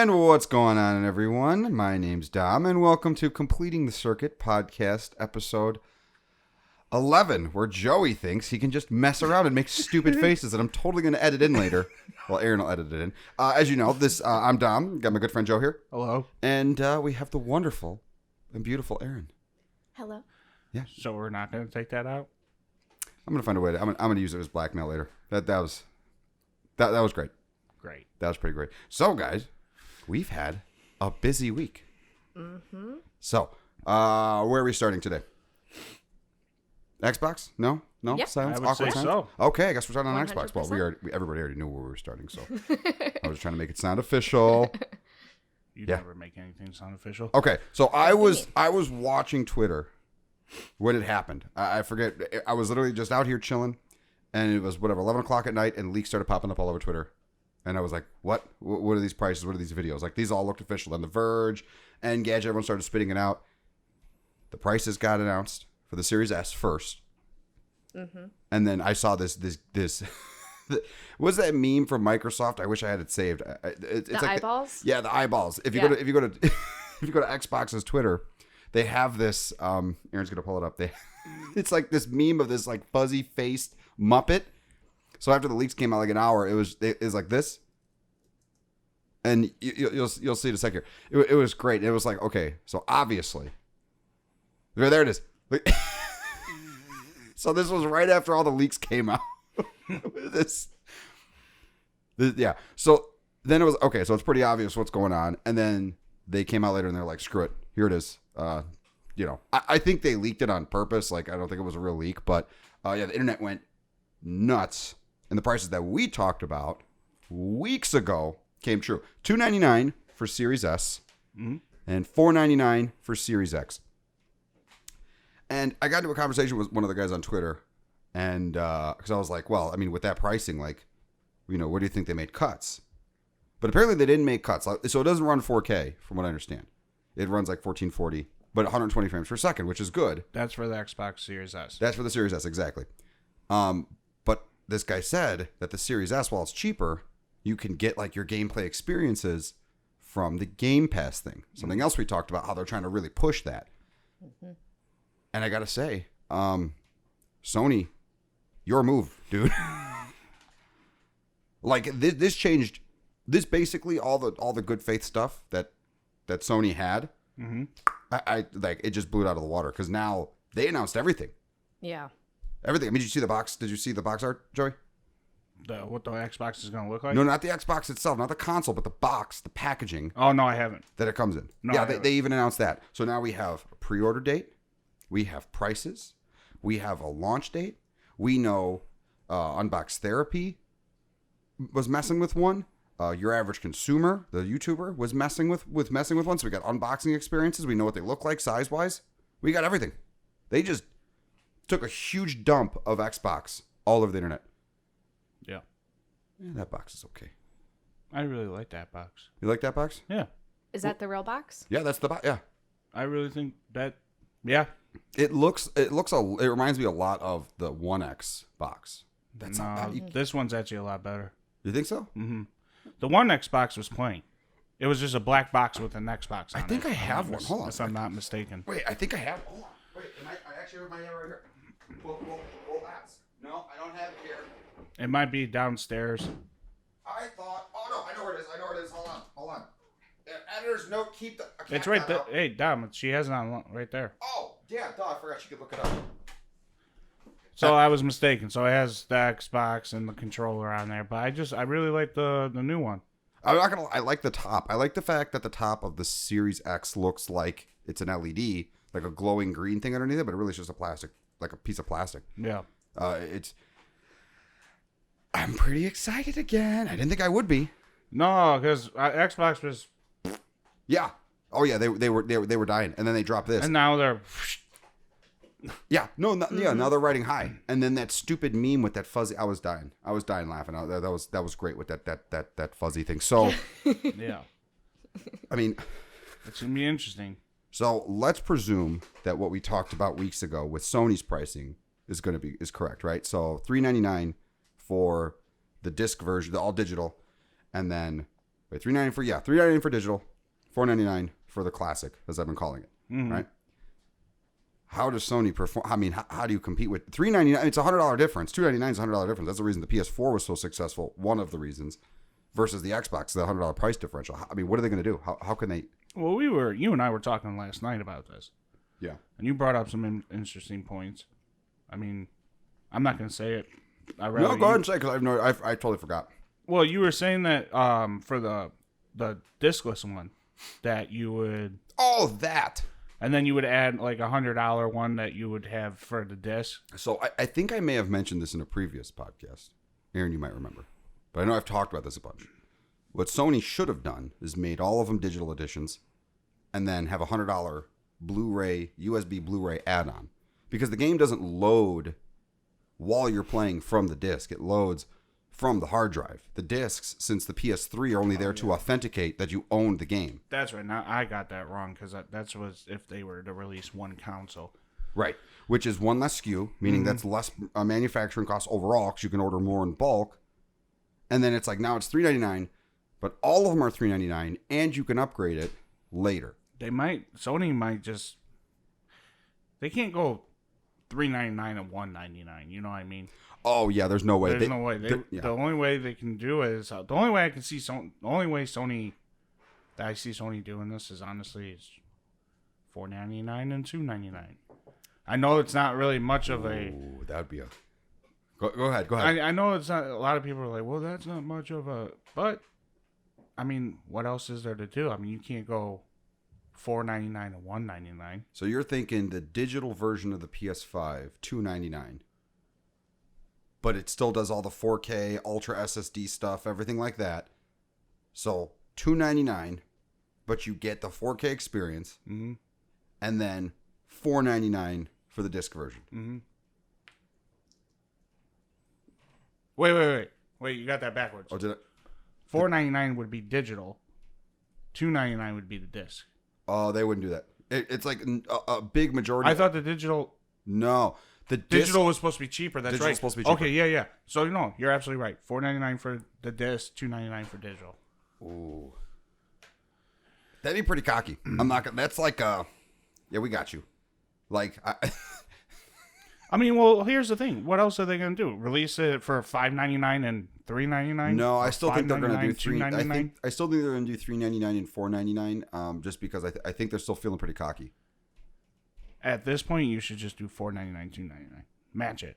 And what's going on, everyone? My name's Dom, and welcome to Completing the Circuit podcast episode 11, where Joey thinks he can just mess around and make stupid faces that I'm totally going to edit in later. Well, Erin will edit it in. As you know, I'm Dom. Got my good friend Joe here. Hello. And we have the wonderful and beautiful Erin. Hello. Yeah. So we're not going to take that out? I'm going to find a way to... I'm going to use it as blackmail later. That was great. Great. That was pretty great. So, guys, we've had a busy week. Mm-hmm. So, where are we starting today? Xbox? No? Yep. Silence? I would Awkward say silence? so. Okay, I guess we're starting on Xbox. Well, 100%. everybody already knew where we were starting, so I was just trying to make it sound official. You Yeah. never make anything sound official. Okay, so I was watching Twitter when it happened. I forget. I was literally just out here chilling, and it was 11 o'clock at night, and leaks started popping up all over Twitter. And I was like, what? What are these prices? What are these videos? Like, these all looked official. Then The Verge, Engadget, everyone started spitting it out. The prices got announced for the Series S first. Mm-hmm. And then I saw this was that meme from Microsoft? I wish I had it saved. It's The like eyeballs? Yeah, the eyeballs. If you go to if you go to Xbox's Twitter, they have this. Aaron's gonna pull it up. It's like this meme of this like fuzzy faced Muppet. So after the leaks came out like an hour, it was like this, and you'll see it in a second. It was great. It was like, okay, so obviously, there it is. So this was right after all the leaks came out. this, yeah. So then it was okay. So it's pretty obvious what's going on, and then they came out later and they're like, screw it, here it is. I think they leaked it on purpose. Like, I don't think it was a real leak, but the internet went nuts. And the prices that we talked about weeks ago came true. $299 for Series S and $499 for Series X. And I got into a conversation with one of the guys on Twitter, and because I was like, well, I mean, with that pricing, like, where do you think they made cuts? But apparently they didn't make cuts. So it doesn't run 4K, from what I understand. It runs like 1440, but 120 frames per second, which is good. That's for the Xbox Series S. That's for the Series S, exactly. But this guy said that the Series S, while it's cheaper, you can get like your gameplay experiences from the Game Pass thing. Something else we talked about, how they're trying to really push that. Mm-hmm. And I gotta say, Sony, your move, dude. Like this changed. This basically all the good faith stuff that Sony had. Mm-hmm. I like it just blew it out of the water because now they announced everything. Yeah. Everything. I mean, did you see the box? Did you see the box art, Joey? What the Xbox is going to look like? No, not the Xbox itself, not the console, but the box, the packaging. Oh, no, I haven't. That it comes in. No, yeah, they even announced that. So now we have a pre-order date. We have prices. We have a launch date. We know Unbox Therapy was messing with one. Your Average Consumer, the YouTuber, was messing with one. So we got unboxing experiences. We know what they look like size-wise. We got everything. They just took a huge dump of Xbox all over the internet. Yeah. Yeah, that box is okay. I really like that box. You like that box? Yeah. Is that the real box? Yeah, that's the box. Yeah. I really think that, yeah. It reminds me a lot of the 1X box. That's not bad. This one's actually a lot better. You think so? Mm-hmm. The one Xbox was plain. It was just a black box with an Xbox on it. I think I have one. Hold on. If I'm not mistaken. Wait, I think I have. Hold on. Wait, I actually have my hand right here. We'll ask. No, I don't have it here. It might be downstairs. I thought. Oh no, I know where it is. Hold on. Editor's note. Keep the. It's right there. Hey, Dom, she has it on right there. Oh yeah, duh, I forgot she could look it up. So I was mistaken. So it has the Xbox and the controller on there, but I really like the new one. I'm not gonna. I like the top. I like the fact that the top of the Series X looks like it's an LED, like a glowing green thing underneath it, but it really is just a plastic, like a piece of plastic. Yeah. I'm pretty excited again. I didn't think I would be. No, because Xbox was. Yeah. Oh yeah, they were dying, and then they dropped this. And now they're. Yeah. No. Yeah. Now they're riding high, and then that stupid meme with that fuzzy. I was dying laughing. That was great with that fuzzy thing. So. Yeah. I mean. It's gonna be interesting. So let's presume that what we talked about weeks ago with Sony's pricing is correct, right? So $399 for the disc version, the all digital, and then Wait, $399 for digital, $499 for the classic, as I've been calling it. Right? How does Sony perform? I mean, how do you compete with $399? It's $100 difference. $299 is $100 difference. That's the reason the PS4 was so successful. One of the reasons, versus the Xbox, the $100 price differential. I mean, what are they going to do? How can they? Well, you and I were talking last night about this. Yeah. And you brought up some interesting points. I mean, I'm not going to say it. No, go ahead and say it because I totally forgot. Well, you were saying that for the discless one, that you would. Oh, that. And then you would add like $100 one that you would have for the disc. So I think I may have mentioned this in a previous podcast. Erin, you might remember. But I know I've talked about this a bunch. What Sony should have done is made all of them digital editions and then have a $100 Blu-ray, USB Blu-ray add-on. Because the game doesn't load while you're playing from the disc. It loads from the hard drive. The discs, since the PS3 are only there to authenticate that you owned the game. That's right. Now I got that wrong because that was if they were to release one console. Right. Which is one less SKU, meaning that's less manufacturing costs overall because you can order more in bulk. And then it's like now it's $399, but all of them are $399, and you can upgrade it later. Sony might just, they can't go $399 and $199. You know what I mean? Oh yeah, there's no way. There's no way. The only way they can do it is the only way I can see the only way Sony that I see Sony doing this is honestly is $499 and $299. I know it's not really much of a. Ooh, that would be a. Go ahead. I know it's not. A lot of people are like, well, that's not much of a. But I mean, what else is there to do? I mean, you can't go $499 and $199. So you're thinking the digital version of the PS5, $299. But it still does all the 4K, Ultra SSD stuff, everything like that. So $299, but you get the 4K experience, and then $499 for the disc version. Mm-hmm. Wait! You got that backwards. Oh, did it? $499 would be digital. $299 would be the disc. Oh, they wouldn't do that. It's like a big majority. I thought the digital. No. The digital was supposed to be cheaper. That's digital right. Was supposed to be cheaper. Okay, yeah. So you're absolutely right. $499 for the disc, $299 for digital. Ooh, that'd be pretty cocky. I'm not gonna. That's like yeah, we got you. Like, I mean, well, here's the thing. What else are they gonna do? Release it for $5.99 and $3.99? No, I still think they're gonna do $3.99. I still think they're gonna do $3.99 and $4.99. Just because I think they're still feeling pretty cocky. At this point, you should just do $4.99, $2.99. Match it.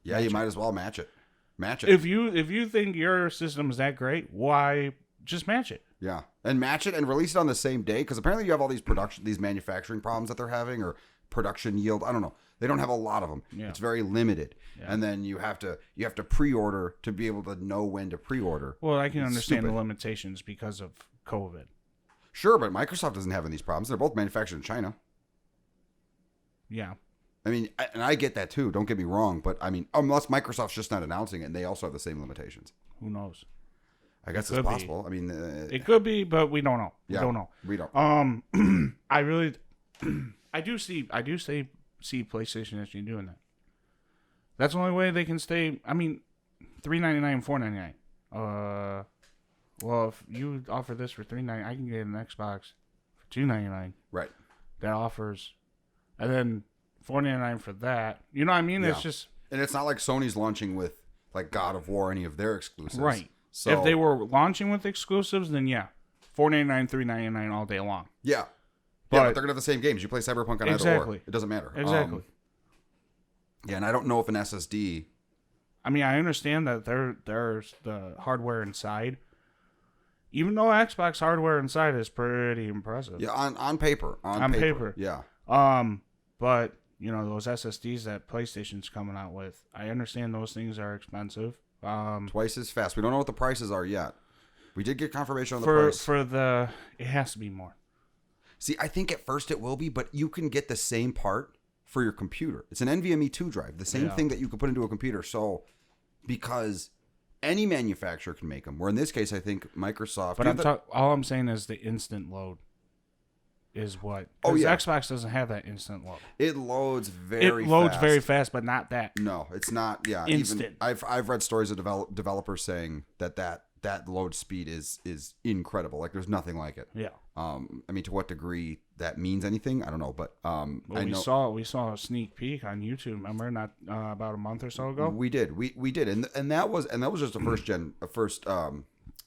Yeah, you might as well match it. Match it. If you think your system is that great, why just match it? Yeah, and match it and release it on the same day because apparently you have all these manufacturing problems that they're having or production yield. I don't know. They don't have a lot of them. Yeah. It's very limited, and then you have to pre-order to be able to know when to pre-order. Well, I can understand the limitations because of COVID. Sure, but Microsoft doesn't have any problems. They're both manufactured in China. Yeah. I mean, and I get that too. Don't get me wrong, but I mean, unless Microsoft's just not announcing it, and they also have the same limitations. Who knows? I guess it's possible. I mean, it could be, but we don't know. We don't know. We don't. I really, I do see PlayStation actually doing that. That's the only way they can stay. I mean, $3.99 and $4.99. Well, if you offer this for $3.99, I can get an Xbox for $2.99. Right. That offers. And then $4.99 for that. You know what I mean? Yeah. It's just. And it's not like Sony's launching with like God of War, any of their exclusives. Right. So if they were launching with exclusives, then yeah, $4.99, $3.99 all day long. Yeah. But they're gonna have the same games. You play Cyberpunk on either or. It doesn't matter. Exactly. Yeah, and I don't know if an SSD. I mean, I understand that there's the hardware inside. Even though Xbox hardware inside is pretty impressive. Yeah, on paper. On paper. Yeah. But you know those SSDs that PlayStation's coming out with, I understand those things are expensive. Twice as fast. We don't know what the prices are yet. We did get confirmation on the price. It has to be more. See, I think at first it will be, but you can get the same part for your computer. It's an NVMe 2 drive, the same thing that you can put into a computer. So, because any manufacturer can make them. Where in this case, I think Microsoft. But all I'm saying is the instant load is what. Because Xbox doesn't have that instant load. It loads very fast, but not that. No, it's not. Yeah, instant. Even I've read stories of developers saying that that load speed is incredible. Like there's nothing like it. Yeah. I mean, to what degree that means anything, I don't know, but I know we saw a sneak peek on YouTube. Remember, not about a month or so ago. we did, and that was just a first gen,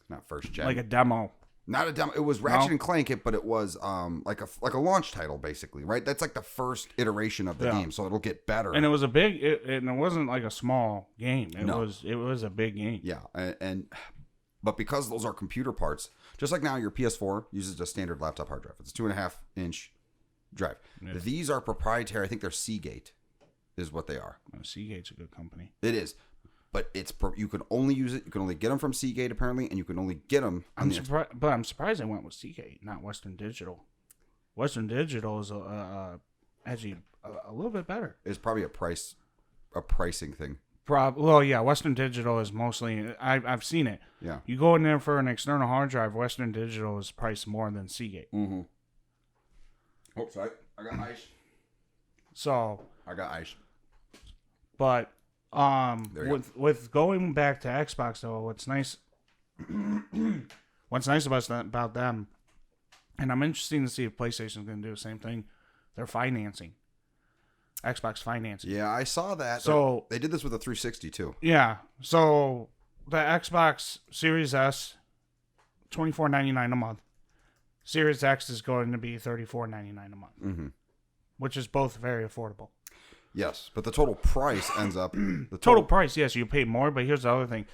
not first gen, Like a demo. not a demo. It was Ratchet and Clank, but it was like a launch title basically, right? That's like the first iteration of the game, so it'll get better. And it was a big, and it wasn't like a small game. It was a big game. Yeah, but because those are computer parts, just like now your PS4 uses a standard laptop hard drive. It's a 2.5-inch drive. Yeah. These are proprietary. I think they're Seagate, is what they are. Seagate's a good company. It is, but you can only use it. You can only get them from Seagate apparently, and you can only get them. I'm surprised they went with Seagate, not Western Digital. Western Digital is actually a little bit better. It's probably a pricing thing. Well, yeah, Western Digital is mostly. I've seen it. Yeah. You go in there for an external hard drive. Western Digital is priced more than Seagate. Mm-hmm. Oh, sorry. I got ice. So. I got ice. But with going back to Xbox though, what's nice about them, and I'm interested to see if PlayStation's going to do the same thing. They're financing. Xbox financing. Yeah, I saw that. So they did this with the 360 too. Yeah. So the Xbox Series S, $24.99 a month. Series X is going to be $34.99 a month, mm-hmm. which is both very affordable. Yes, but the total price ends up the total price. Yes, you pay more, but here's the other thing: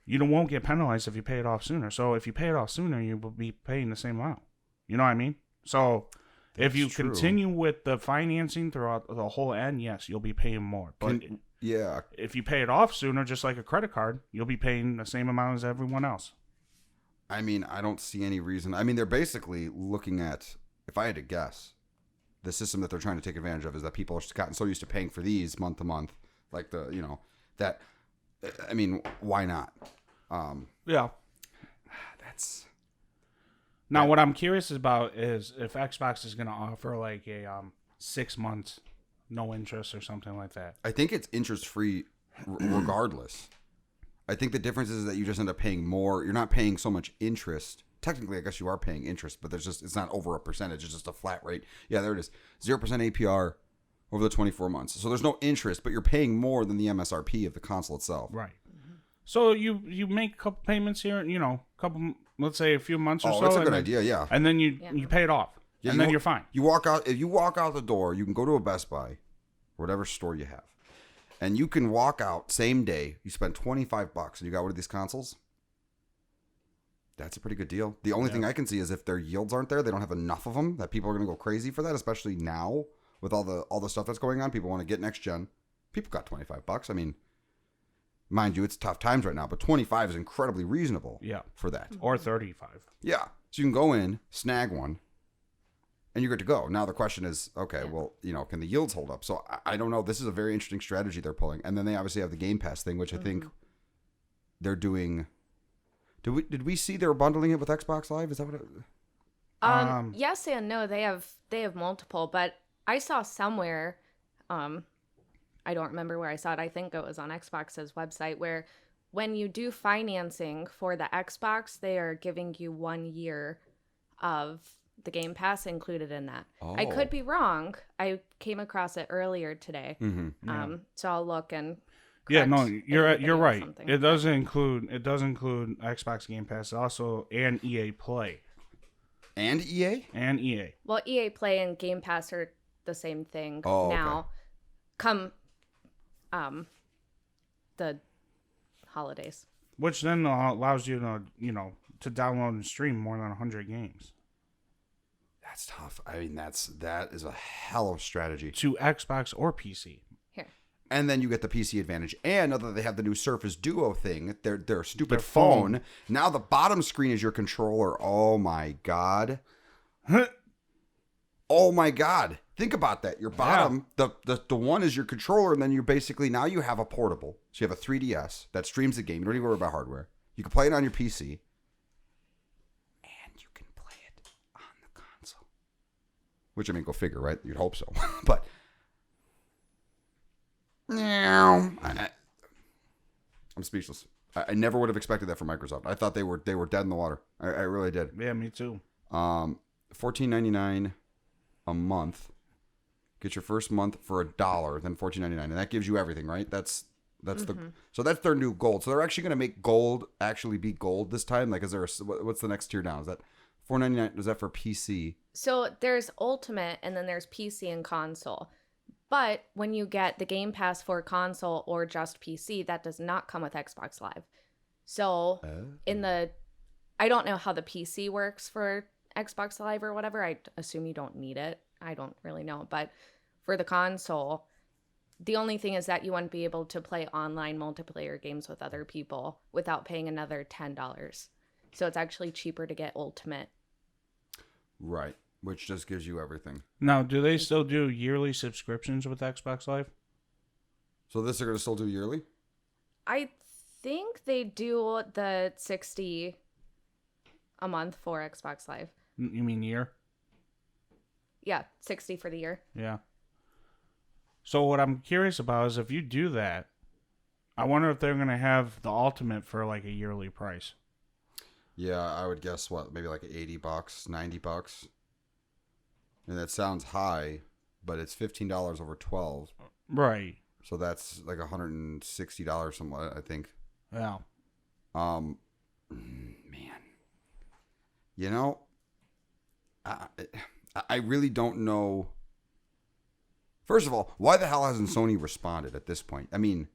you won't get penalized if you pay it off sooner. So if you pay it off sooner, you will be paying the same amount. You know what I mean? So. If you continue with the financing throughout the whole end, yes, you'll be paying more. But if you pay it off sooner, just like a credit card, you'll be paying the same amount as everyone else. I mean, I don't see any reason. I mean, they're basically looking at, if I had to guess, the system that they're trying to take advantage of is that people have gotten so used to paying for these month to month, like that. I mean, why not? Yeah. That's. Now, what I'm curious about is if Xbox is going to offer like a 6 months no interest or something like that. I think it's interest free regardless. I think the difference is that you just end up paying more. You're not paying so much interest. Technically, I guess you are paying interest, but it's not over a percentage. It's just a flat rate. Yeah, there it is. 0% APR over the 24 months. So there's no interest, but you're paying more than the MSRP of the console itself. Right. So you make a couple payments here, let's say a few months or so. Oh, that's a good idea, yeah. And then you pay it off, and then you're fine. If you walk out the door, you can go to a Best Buy, or whatever store you have, and you can walk out same day. You spend $25, and you got one of these consoles. That's a pretty good deal. The only thing I can see is if their yields aren't there, they don't have enough of them, that people are going to go crazy for that, especially now with all the stuff that's going on. People want to get next gen. People got $25. I mean. Mind you, it's tough times right now, but 25 is incredibly reasonable for that. Or 35. Yeah. So you can go in, snag one, and you're good to go. Now the question is, okay, well, can the yields hold up? So I don't know. This is a very interesting strategy they're pulling. And then they obviously have the Game Pass thing, which I think they're doing. Did we see they were bundling it with Xbox Live? Is that what it... Yes and no. They have multiple, but I saw somewhere, I don't remember where I saw it. I think it was on Xbox's website where when you do financing for the Xbox, they are giving you 1 year of the Game Pass included in that. Oh. I could be wrong. I came across it earlier today. Mm-hmm. So I'll look and you're right. Something. It does include Xbox Game Pass also and EA Play. And EA? And EA. Well, EA Play and Game Pass are the same thing now. Okay. Come the holidays, which then allows you to download and stream more than 100 games. That's tough. I mean, that is a hell of a strategy to Xbox or PC. Here, and then you get the PC advantage. And now that they have the new Surface Duo thing, their stupid phone. Now the bottom screen is your controller. Oh my god. Oh my god. Think about that. Your bottom, the one is your controller, and then you're basically, now you have a portable. So you have a 3DS that streams the game. You don't even worry about hardware. You can play it on your PC. And you can play it on the console. Which, I mean, go figure, right? You'd hope so. But, I'm speechless. I never would have expected that from Microsoft. I thought they were dead in the water. I really did. Yeah, me too. $14.99 a month. Get your first month for $1, then $14.99, and that gives you everything, right? That's so that's their new gold. So they're actually going to make gold actually be gold this time. Like, is there what's the next tier down? Is that $4.99? Is that for PC? So there's Ultimate, and then there's PC and console. But when you get the Game Pass for console or just PC, that does not come with Xbox Live. So I don't know how the PC works for Xbox Live or whatever. I assume you don't need it. I don't really know. But for the console, the only thing is that you wouldn't be able to play online multiplayer games with other people without paying another $10. So it's actually cheaper to get Ultimate. Right, which just gives you everything. Now, do they still do yearly subscriptions with Xbox Live? So this they're going to still do yearly? I think they do the $60 a month for Xbox Live. You mean year? Yeah, $60 for the year. Yeah. So what I'm curious about is if you do that, I wonder if they're going to have the Ultimate for like a yearly price. Yeah, I would guess maybe like $80, $90. And that sounds high, but it's $15 over 12. Right. So that's like $160 somewhat, I think. Yeah. Man. You know, I really don't know. First of all, why the hell hasn't Sony responded at this point? I mean,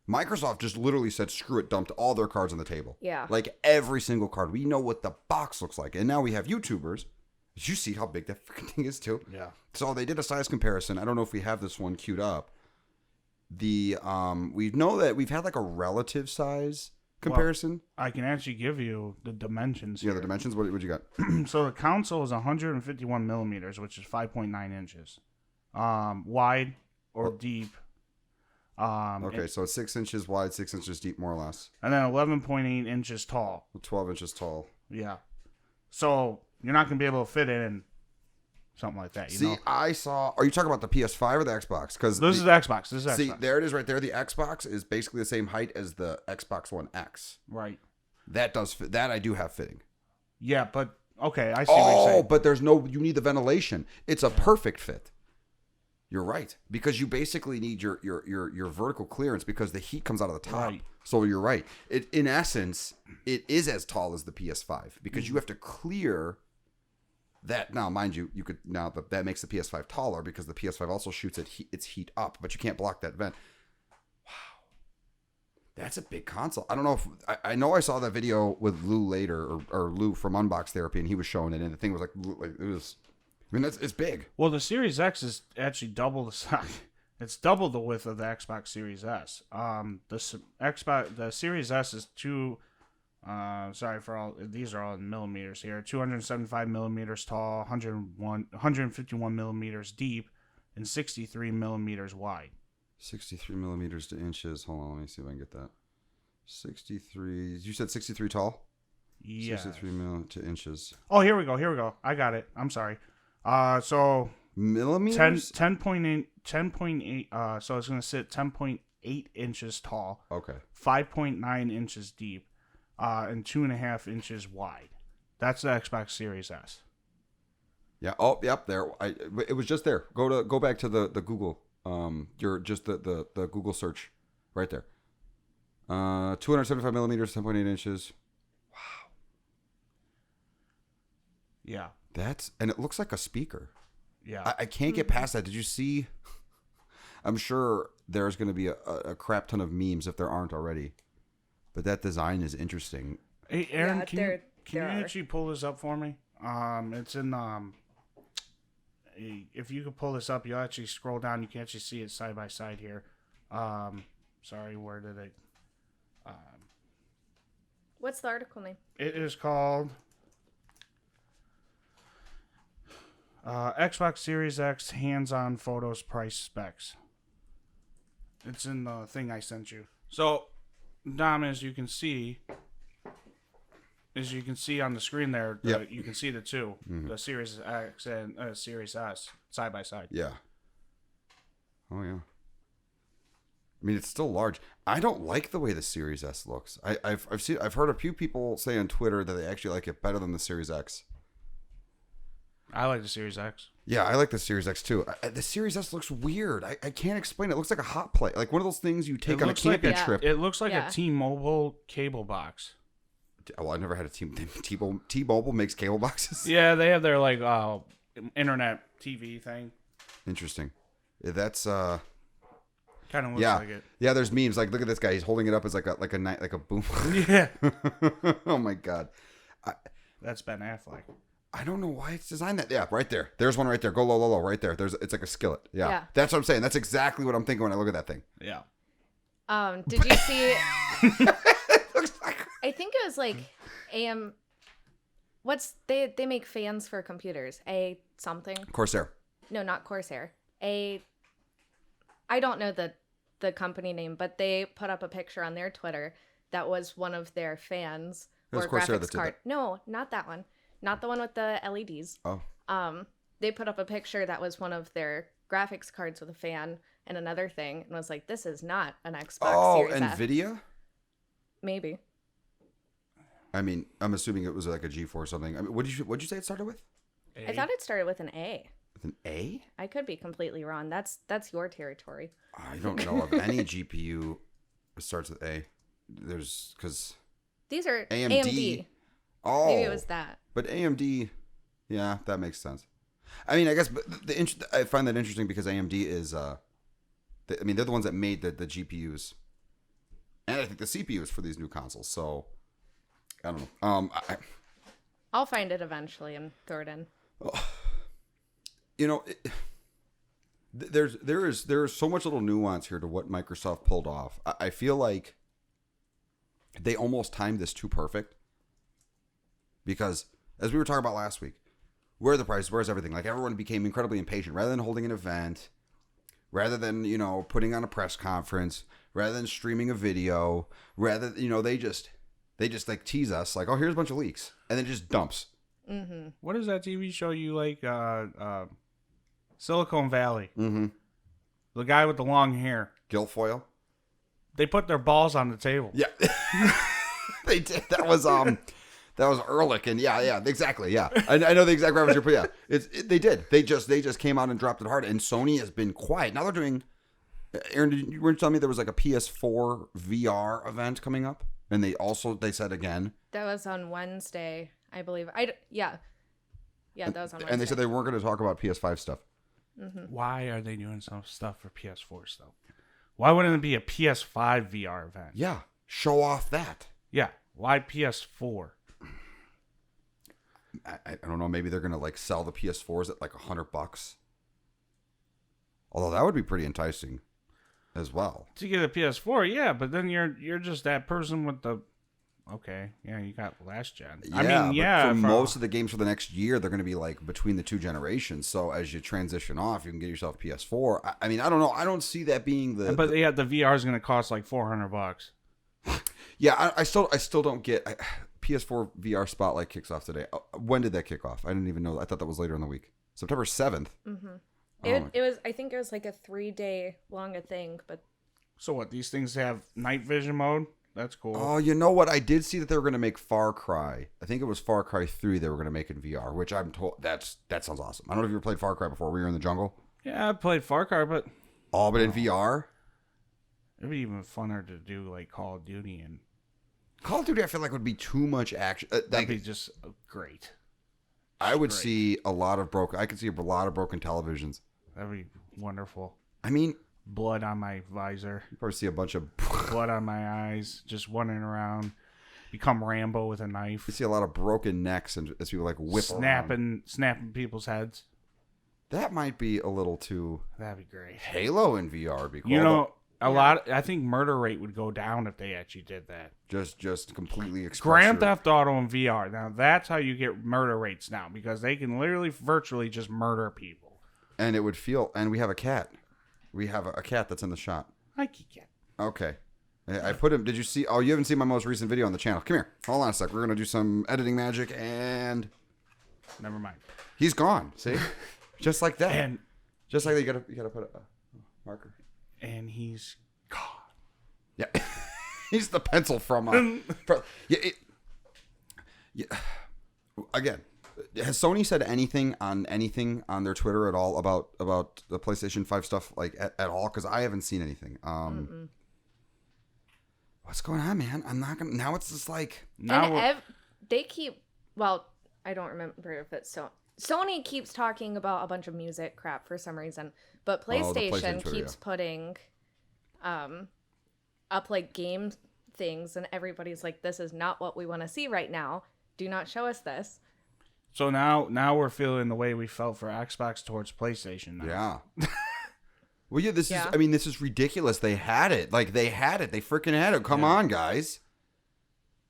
Microsoft just literally said, screw it, dumped all their cards on the table. Yeah. Like every single card. We know what the box looks like. And now we have YouTubers. Did you see how big that freaking thing is too? Yeah. So they did a size comparison. I don't know if we have this one queued up. We know that we've had like a relative size comparison. Well, I can actually give you the dimensions Yeah, here. the dimensions. What you got? So the console is 151 millimeters, which is 5.9 inches. Wide or deep. Okay, so it's 6 inches wide, 6 inches deep, more or less. And then 11.8 inches tall. 12 inches tall. Yeah. So you're not going to be able to fit it in something like that. You know? I saw. Are you talking about the PS5 or the Xbox? Because This is Xbox. This is Xbox. See, there it is right there. The Xbox is basically the same height as the Xbox One X. Right. That does fit. That I do have fitting. Yeah, but okay, I see what you're saying. But you need the ventilation. It's a perfect fit. You're right, because you basically need your vertical clearance because the heat comes out of the top. Right. So you're right. In essence, it is as tall as the PS5 because you have to clear that. Now, mind you, that makes the PS5 taller because the PS5 also shoots its heat up, but you can't block that vent. Wow, that's a big console. I don't know if I know I saw that video with Lou later or Lou from Unbox Therapy, and he was showing it, and the thing was like it was. I mean, it's big. Well, the Series X is actually double the size. It's double the width of the Xbox Series S. The Series S is sorry for all. These are all in millimeters here. 275 millimeters tall, 151 millimeters deep, and 63 millimeters wide. 63 millimeters to inches. Hold on, let me see if I can get that. 63. You said 63 tall? Yeah. 63 to inches. Oh, here we go. I got it. I'm sorry. So millimeters? 10.8. So it's going to sit 10.8 inches tall. Okay. 5.9 inches deep, and 2.5 inches wide. That's the Xbox Series S. Yeah. Oh, yep. There. It was just there. Go back to the Google. The Google search, right there. 275 millimeters, 10.8 inches. Wow. Yeah. And it looks like a speaker. Yeah. I can't get past that. Did you see? I'm sure there's going to be a crap ton of memes if there aren't already. But that design is interesting. Hey, Erin, Yeah, can you actually pull this up for me? It's in if you could pull this up, you'll actually scroll down. You can actually see it side by side here. Sorry, where did it? What's the article name? It is called Xbox Series X Hands-On Photos Price Specs. It's in the thing I sent you. So, Dom, as you can see on the screen there, Yep. you can see the two, the Series X and Series S side by side. Yeah. Oh yeah. I mean, it's still large. I don't like the way the Series S looks. I've heard a few people say on Twitter that they actually like it better than the Series X. I like the Series X. Yeah, I like the Series X too. The Series S looks weird. I can't explain it. It looks like a hot plate, like one of those things you take on a camping trip. It looks like a T-Mobile cable box. Well, I've never had a T-Mobile makes cable boxes. Yeah, they have their like internet TV thing. Interesting. That's kind of looks like it. Yeah, there's memes like, look at this guy. He's holding it up as like a boom. Yeah. Oh my god. That's Ben Affleck. I don't know why it's designed that. Yeah, right there. There's one right there. Go low, low, low. Right there. It's like a skillet. Yeah. That's what I'm saying. That's exactly what I'm thinking when I look at that thing. Yeah. Did you see? It looks like. I think it was like AM. They make fans for computers. A something. Corsair. No, not Corsair. I don't know the company name, but they put up a picture on their Twitter that was one of their fans or Corsair graphics card. No, not that one. Not the one with the LEDs. Oh. They put up a picture that was one of their graphics cards with a fan and another thing, and was like, "This is not an Xbox Series S." NVIDIA? Maybe. I mean, I'm assuming it was like a G4 or something. I mean, what'd you say it started with? A? I thought it started with an A. With an A? I could be completely wrong. That's your territory. I don't know of any GPU that starts with A. Because these are AMD. Oh, maybe it was that. But AMD, yeah, that makes sense. I mean, I guess, but I find that interesting because AMD is, they're the ones that made the GPUs, and I think the CPUs for these new consoles. So, I don't know. I'll find it eventually and throw it in. You know, there is so much little nuance here to what Microsoft pulled off. I feel like they almost timed this too perfect. Because, as we were talking about last week, where are the prices? Where's everything? Like, everyone became incredibly impatient. Rather than holding an event, rather than, putting on a press conference, rather than streaming a video, they just like tease us, like, oh, here's a bunch of leaks. And then just dumps. Mm-hmm. What is that TV show you like? Silicon Valley. Mm-hmm. The guy with the long hair. Guilfoyle? They put their balls on the table. Yeah. They did. That was Ehrlich, and yeah, exactly, yeah. I know the exact reference you're putting. Yeah, they did. They just came out and dropped it hard, and Sony has been quiet. Now they're doing. Erin, you were telling me there was like a PS4 VR event coming up, and they said again. That was on Wednesday, I believe. Yeah, that was on Wednesday. And they said they weren't going to talk about PS5 stuff. Mm-hmm. Why are they doing some stuff for PS4 stuff? Why wouldn't it be a PS5 VR event? Yeah, show off that. Yeah, why PS4? I don't know. Maybe they're gonna like sell the PS4s at like $100. Although that would be pretty enticing, as well. To get a PS4, yeah, but then you're just that person with the. Okay, yeah, you got last gen. Yeah, I mean, yeah. For most of the games for the next year, they're gonna be like between the two generations. So as you transition off, you can get yourself a PS4. I mean, I don't know. I don't see that being the. But yeah, the VR is gonna cost like $400. Yeah, I still don't get. PS4 VR Spotlight kicks off today. When did that kick off? I didn't even know. I thought that was later in the week. September 7th. Mm-hmm. It was. I think it was like a 3-day long thing. But so what? These things have night vision mode. That's cool. Oh, you know what? I did see that they were going to make Far Cry. I think it was Far Cry 3 they were going to make in VR, which I'm told that sounds awesome. I don't know if you ever played Far Cry before. Were you in the jungle? Yeah, I played Far Cry, but in VR. It'd be even funner to do like Call of Duty and. Call of Duty, I feel like would be too much action. That'd be just great. I would see a lot of broken. I could see a lot of broken televisions. That'd be wonderful. I mean, blood on my visor. You probably see a bunch of blood on my eyes, just wandering around. Become Rambo with a knife. You see a lot of broken necks and as people like whip snapping people's heads. That might be a little too. That'd be great. Halo in VR would be cool. You know. lot. I think murder rate would go down if they actually did that. Just completely express Grand Theft Auto in VR. Now that's how you get murder rates now, because they can literally virtually just murder people. And it would feel. And we have a cat. We have a cat that's in the shot. Hi, cat. Okay. I put him. Did you see? Oh, you haven't seen my most recent video on the channel. Come here. Hold on a sec. We're gonna do some editing magic, and never mind. He's gone. See, just like that. And just like that, you gotta put a marker. And he's Yeah, he's the pencil from. Yeah. Again, has Sony said anything on their Twitter at all about the PlayStation 5 stuff like at all? Because I haven't seen anything. What's going on, man? I'm not gonna. Now it's just like they keep. Well, I don't remember if it's so. Sony keeps talking about a bunch of music crap for some reason, but PlayStation keeps putting up like game things, and everybody's like, "This is not what we want to see right now. Do not show us this." So now we're feeling the way we felt for Xbox towards PlayStation now. Yeah. Well, yeah, this is. I mean, this is ridiculous. They had it. Like they had it. They freaking had it. Come on, guys.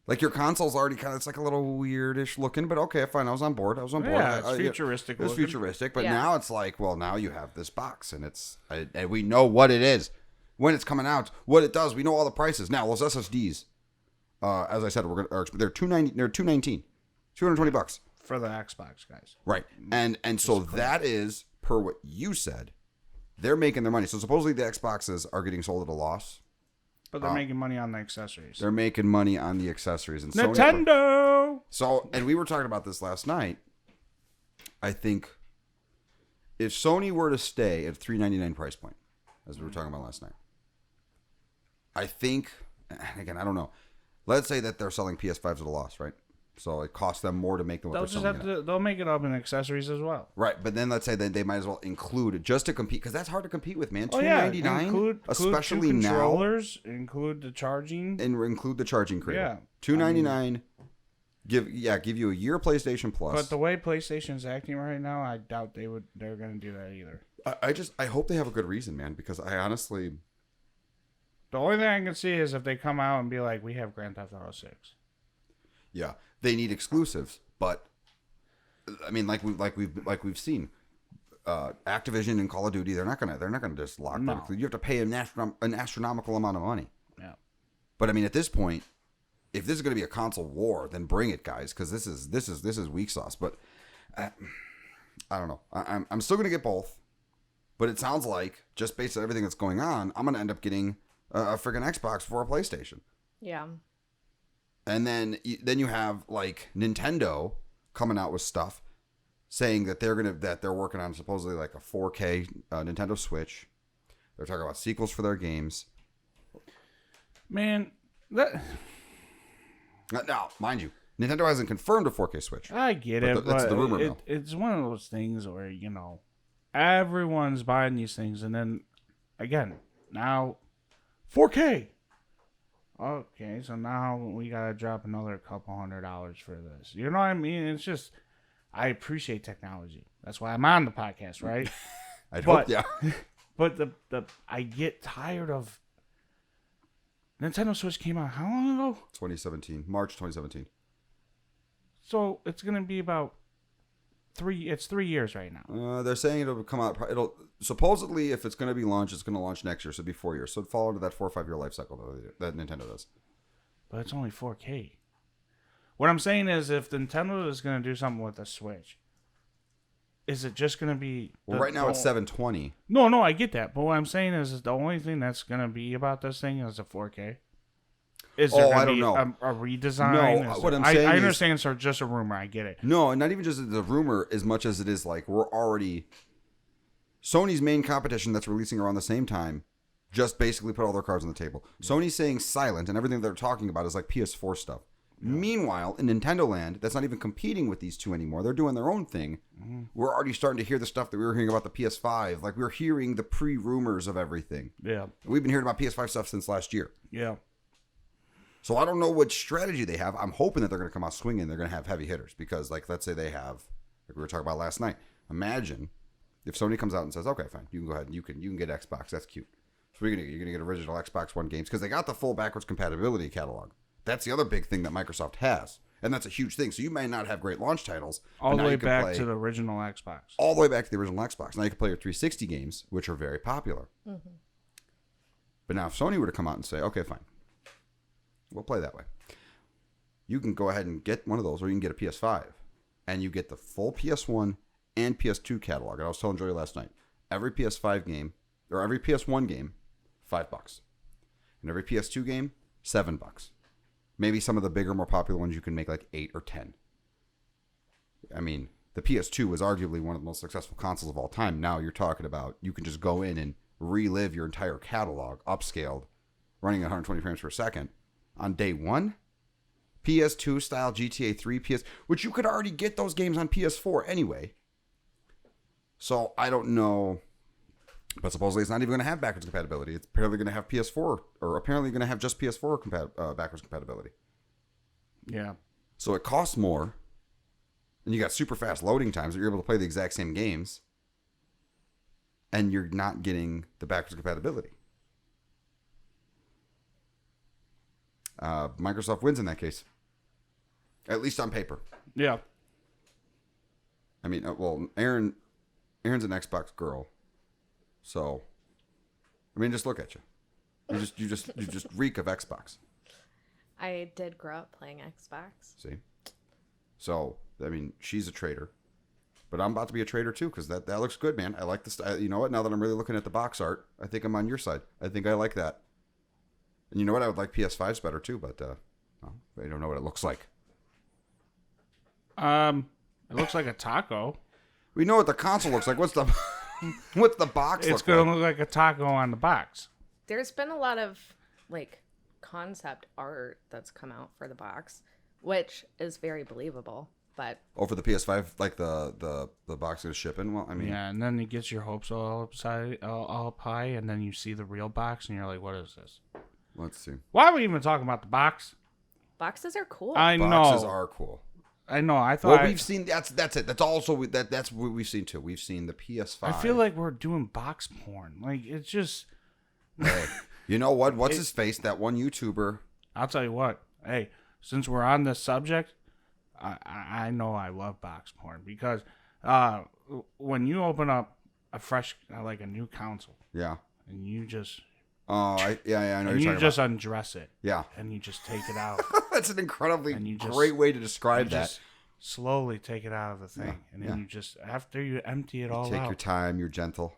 Like your console's already kind of. It's like a little weirdish looking, but okay, fine. I was on board. Yeah, it's futuristic. It was futuristic, but now it's like, well, now you have this box, and and we know what it is, when it's coming out, what it does. We know all the prices. Now those SSDs, as I said, they're $219, $220 for the Xbox guys. Right, and so that is per what you said. They're making their money. So supposedly the Xboxes are getting sold at a loss. But they're making money on the accessories. They're making money on the accessories. And Nintendo! And we were talking about this last night. I think if Sony were to stay at $399 price point, as we were talking about last night, I think, again, I don't know. Let's say that they're selling PS5s at a loss, right? So it costs them more to make them. They'll make it up in accessories as well. Right, but then let's say that they might as well include it just to compete, because that's hard to compete with, man. $299, especially include now. Controllers, include the charging, and include the charging crate. Yeah, $299. Give you a year PlayStation Plus. But the way PlayStation's acting right now, I doubt they're going to do that either. I hope they have a good reason, man, because I honestly. The only thing I can see is if they come out and be like, "We have Grand Theft Auto 6." Yeah. They need exclusives, but I mean, like we've seen, Activision and Call of Duty, they're not gonna just lock them. You have to pay an astronomical amount of money. Yeah. But I mean, at this point, if this is gonna be a console war, then bring it, guys, because this is weak sauce. But I don't know. I'm still gonna get both, but it sounds like just based on everything that's going on, I'm gonna end up getting a friggin' Xbox for a PlayStation. Yeah. And then you have like Nintendo coming out with stuff saying that they're working on supposedly like a 4K Nintendo Switch. They're talking about sequels for their games. Man, now, mind you, Nintendo hasn't confirmed a 4K Switch. I get it, but it's the rumor mill. It's one of those things where everyone's buying these things, and then again now 4K. Okay, so now we gotta drop another couple $100 for this. You know what I mean? It's just, I appreciate technology. That's why I'm on the podcast, right? Hope, yeah. But I get tired of. Nintendo Switch came out how long ago? 2017, March 2017. So it's gonna be about 3 years right now. They're saying it'll come out. It'll supposedly, if it's going to be launched, it's going to launch next year. So it'll be 4 years. So it'll fall into that 4 or 5 year life cycle that Nintendo does. But it's only 4K. What I'm saying is, if Nintendo is going to do something with the Switch, is it just going to be? Right now it's 720. No, I get that. But what I'm saying is the only thing that's going to be about this thing is a 4K. Is there I don't know. A redesign? No, what I'm saying I understand it's just a rumor. I get it. No, not even just the rumor as much as it is like we're already... Sony's main competition that's releasing around the same time just basically put all their cards on the table. Sony's saying silent, and everything they're talking about is like PS4 stuff. Yeah. Meanwhile, in Nintendo land, that's not even competing with these two anymore. They're doing their own thing. Mm-hmm. We're already starting to hear the stuff that we were hearing about the PS5. Like, we're hearing the pre-rumors of everything. Yeah. We've been hearing about PS5 stuff since last year. Yeah. So I don't know what strategy they have. I'm hoping that they're going to come out swinging. They're going to have heavy hitters because, like, let's say they have, like we were talking about last night. Imagine if Sony comes out and says, "Okay, fine, you can go ahead and you can get Xbox. That's cute." So you're gonna get original Xbox One games because they got the full backwards compatibility catalog. That's the other big thing that Microsoft has, and that's a huge thing. So you may not have great launch titles all the way back to the original Xbox. All the way back to the original Xbox. Now you can play your 360 games, which are very popular. Mm-hmm. But now if Sony were to come out and say, "Okay, fine. We'll play that way." You can go ahead and get one of those, or you can get a PS5, and you get the full PS1 and PS2 catalog. And I was telling Joey last night, every PS5 game, or every PS1 game, $5. And every PS2 game, $7. Maybe some of the bigger, more popular ones you can make like 8 or 10. I mean, the PS2 was arguably one of the most successful consoles of all time. Now you're talking about you can just go in and relive your entire catalog, upscaled, running at 120 frames per second on day one. PS2 style GTA 3, which you could already get those games on PS4 anyway. So I don't know, but supposedly it's not even going to have backwards compatibility. It's apparently going to have PS4, or apparently going to have just PS4 backwards compatibility. Yeah. So it costs more, and you got super fast loading times that you're able to play the exact same games, and you're not getting the backwards compatibility. Microsoft wins in that case. At least on paper. Yeah. I mean, well, Erin's an Xbox girl, so I mean, just look at you. You just reek of Xbox. I did grow up playing Xbox. See, so I mean, she's a traitor, but I'm about to be a traitor too because that looks good, man. I like this. You know what? Now that I'm really looking at the box art, I think I'm on your side. I think I like that. And you know what? I would like PS5s better too, but well, I don't know what it looks like. It looks like a taco. We know what the console looks like. What's the box? It's gonna look like a taco on the box. There's been a lot of like concept art that's come out for the box, which is very believable. But for the PS5, like the box is shipping. Well, I mean, yeah, and then it gets your hopes all up high, and then you see the real box, and you're like, "What is this?" Let's see. Why are we even talking about the box? boxes are cool. I know. Boxes are cool. I know. I thought. Well, we've seen that's it. That's also that's what we've seen too. We've seen the PS5. I feel like we're doing box porn. Like it's just. Hey, you know what? What's his face? That one YouTuber. I'll tell you what. Hey, since we're on this subject, I know I love box porn because when you open up a fresh like a new console, Yeah. and you just. Oh, I know. And you're you just about. undress it. Yeah. And you just take it out. That's an incredibly just, great way to describe you that. Just slowly take it out of the thing, Yeah, and then you just after you empty it all Take out. your time. You're gentle.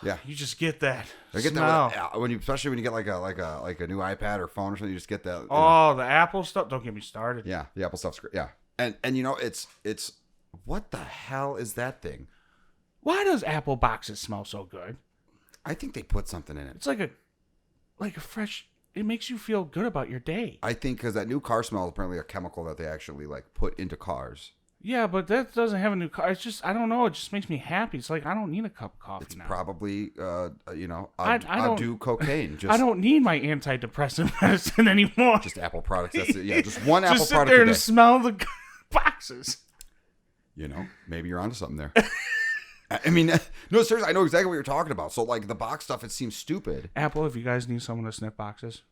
Yeah. You just get that I get smell. that especially when you get like a new iPad or phone or something. You just get that. Oh, the Apple stuff! Don't get me started. Yeah, the Apple stuff's great. Yeah, and you know it's what the hell is that thing? Why does Apple boxes smell so good? I think they put something in it. It's like a fresh. It makes you feel good about your day. I think because that new car smell is apparently a chemical that they actually like put into cars. Yeah, but that doesn't have a new car. It's just I don't know. It just makes me happy. It's like I don't need a cup of coffee It's now. probably I don't do cocaine. Just, I don't need my antidepressant medicine anymore. just Apple products. That's it. Yeah, just one Apple Just sit product there a and day. smell the boxes. You know, maybe you're onto something there. I mean, no, seriously, I know exactly what you're talking about. So, like the box stuff, it seems stupid. Apple, if you guys need someone to sniff boxes.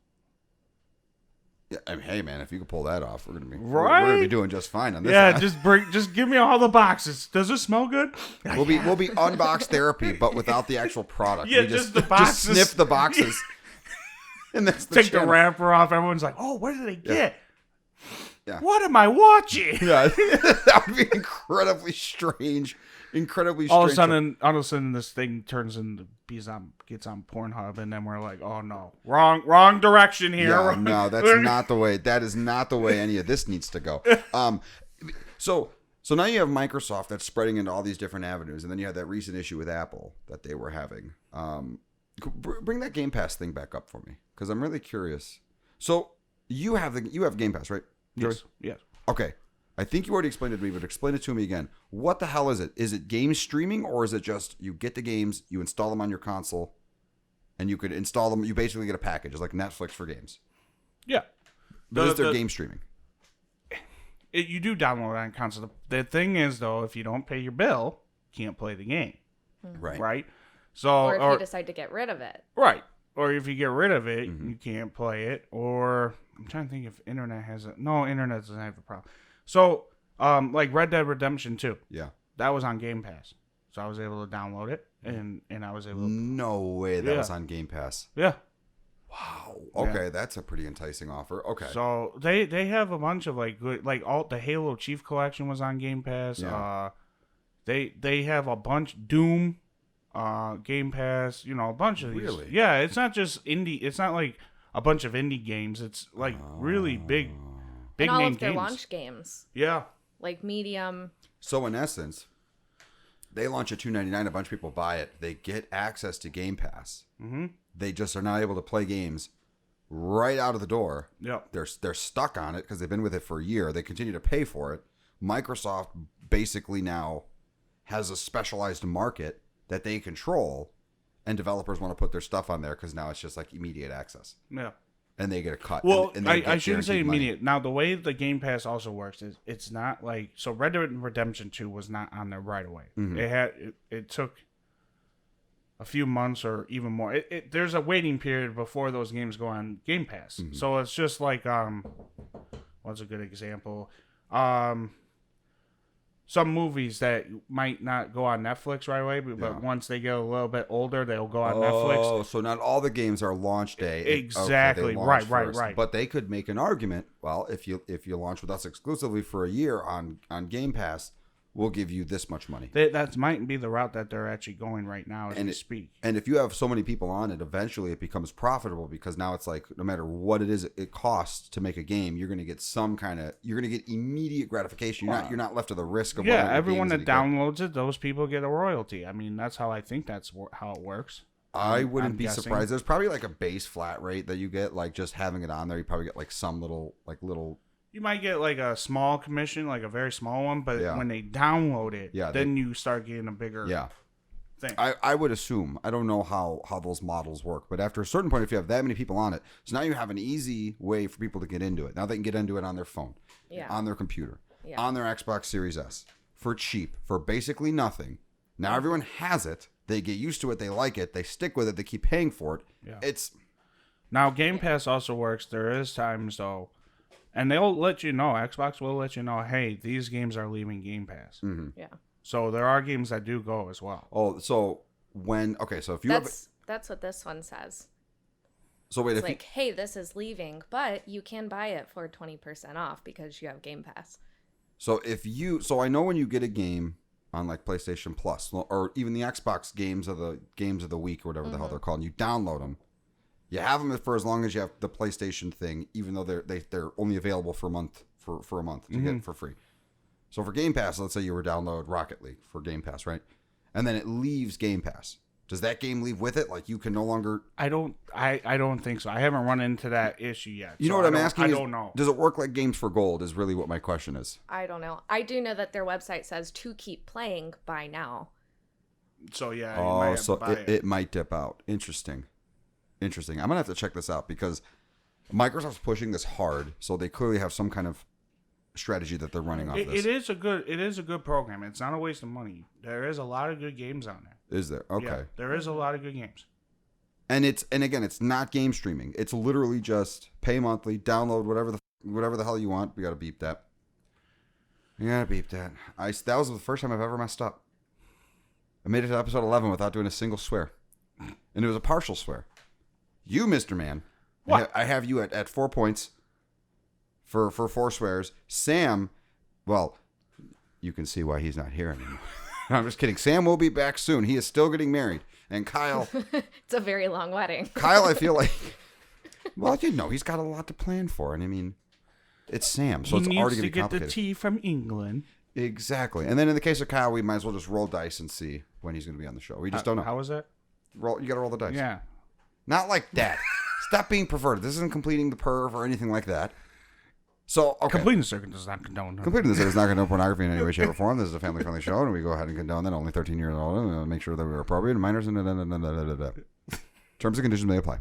Yeah, I mean, hey man, if you could pull that off, we're gonna Right? be doing just fine on this. Yeah, just give me all the boxes. Does it smell good? we'll be unbox therapy, but without the actual product. Yeah, we just the boxes. Just sniff the boxes, and that's the Take channel. the wrapper off. Everyone's like, "Oh, what did they get? Yeah. What am I watching?" Yeah, that would be incredibly strange. All of a sudden, this thing turns into gets on Pornhub, and then we're like, "Oh no, wrong direction here." Yeah, no, that's not the way. That is not the way any of this needs to go. So now you have Microsoft that's spreading into all these different avenues, and then you have that recent issue with Apple that they were having. Bring that Game Pass thing back up for me, because I'm really curious. So you have Game Pass, right? Joey? Yes. Okay. I think you already explained it to me, but explain it to me again. What the hell is it? Is it game streaming, or is it just you get the games, you install them on your console, and you could install them? You basically get a package. It's like Netflix for games. Yeah. But is there game streaming? You do download it on console. The thing is, though, if you don't pay your bill, you can't play the game. Right. Right? So, or if you decide to get rid of it. Right. Or if you get rid of it, you can't play it. Or I'm trying to think if internet has it. No, internet doesn't have a problem. So, like Red Dead Redemption 2. Yeah. That was on Game Pass. So I was able to download it, and I was able to... No way that was on Game Pass. Yeah. Wow. Okay, that's a pretty enticing offer. Okay. So they have a bunch of like good, like all the Halo Chief Collection was on Game Pass. Yeah. They have a bunch. Doom Game Pass, a bunch of these. Really? Yeah, it's not just indie. It's not like a bunch of indie games. It's like really big And all name of their games. launch games, Yeah. like Medium. So in essence, they launch at $2.99. A bunch of people buy it. They get access to Game Pass. Mm-hmm. They just are not able to play games right out of the door. Yep. They're stuck on it because they've been with it for a year. They continue to pay for it. Microsoft basically now has a specialized market that they control, and developers want to put their stuff on there because now it's just like immediate access, Yeah. and they get a cut. Well, and they I get shouldn't say guaranteed money. immediate. Now, the way the Game Pass also works is it's not like so. Red Dead Redemption 2 was not on there right away. Mm-hmm. It took a few months or even more. There's a waiting period before those games go on Game Pass. Mm-hmm. So it's just like what's a good example? Some movies that might not go on Netflix right away, but once they get a little bit older, they'll go on Netflix. Oh, so not all the games are launch day. Exactly. They launch Right. first. Right. But they could make an argument. Well, if you launch with us exclusively for a year on Game Pass, we'll give you this much money. That might be the route that they're actually going right now as we speak. And if you have so many people on it, eventually it becomes profitable because now it's like no matter what it is it costs to make a game, you're going to get you're going to get immediate gratification. You're not left to the risk of Everyone that downloads it, those people get a royalty. I mean, that's how I think that's how it works. I wouldn't I'm be guessing. surprised. There's probably like a base flat rate that you get, like just having it on there. You probably get like some little. You might get like a small commission, like a very small one, but when they download it, then you start getting a bigger thing. I would assume. I don't know how those models work, but after a certain point, if you have that many people on it, so now you have an easy way for people to get into it. Now they can get into it on their phone, on their computer, on their Xbox Series S, for cheap, for basically nothing. Now everyone has it. They get used to it. They like it. They stick with it. They keep paying for it. Yeah. Now Game Pass also works. There is times though. And they'll let you know, Xbox will let you know, hey, these games are leaving Game Pass. Mm-hmm. Yeah. So there are games that do go as well. Oh, so so if you that's what this one says. So wait, it's like, hey, this is leaving, but you can buy it for 20% off because you have Game Pass. So I know when you get a game on like PlayStation Plus or even the Xbox games of the week or whatever the hell they're called, and you download them. You have them for as long as you have the PlayStation thing, even though they're only available for a month to get for free. So for Game Pass, let's say you were download Rocket League for Game Pass, right? And then it leaves Game Pass. Does that game leave with it? Like you can no longer? I don't think so. I haven't run into that issue yet. You know what I'm asking? I don't know. Does it work like Games for Gold? Is really what my question is. I don't know. I do know that their website says to keep playing by now. So yeah. You might have to buy it might dip out. Interesting. I'm gonna have to check this out because Microsoft's pushing this hard, so they clearly have some kind of strategy that they're running off this. It is a good program. It's not a waste of money. There is a lot of good games on there. Is there? Okay. Yeah, there is a lot of good games. And again, it's not game streaming. It's literally just pay monthly, download whatever the hell you want. We gotta beep that. That was the first time I've ever messed up. I made it to episode 11 without doing a single swear, and it was a partial swear. You, Mr. Man, what? I have you at 4 points for 4 swears. Sam, well, you can see why he's not here anymore. I'm just kidding. Sam will be back soon. He is still getting married. And Kyle. It's a very long wedding. Kyle, I feel like, well, he's got a lot to plan for. And I mean, it's Sam, so it's already going to be complicated. He needs to get the tea from England. Exactly. And then in the case of Kyle, we might as well just roll dice and see when he's going to be on the show. We just don't know. How is that? You got to roll the dice. Yeah. Not like that. Stop being perverted. This isn't completing the perv or anything like that. So, okay. Completing the circuit does not condone. Completing the circuit does not condone pornography in any way, shape, or form. This is a family-friendly show, and we go ahead and condone that. Only 13 years old. And make sure that we're appropriate. And minors and terms and conditions may apply.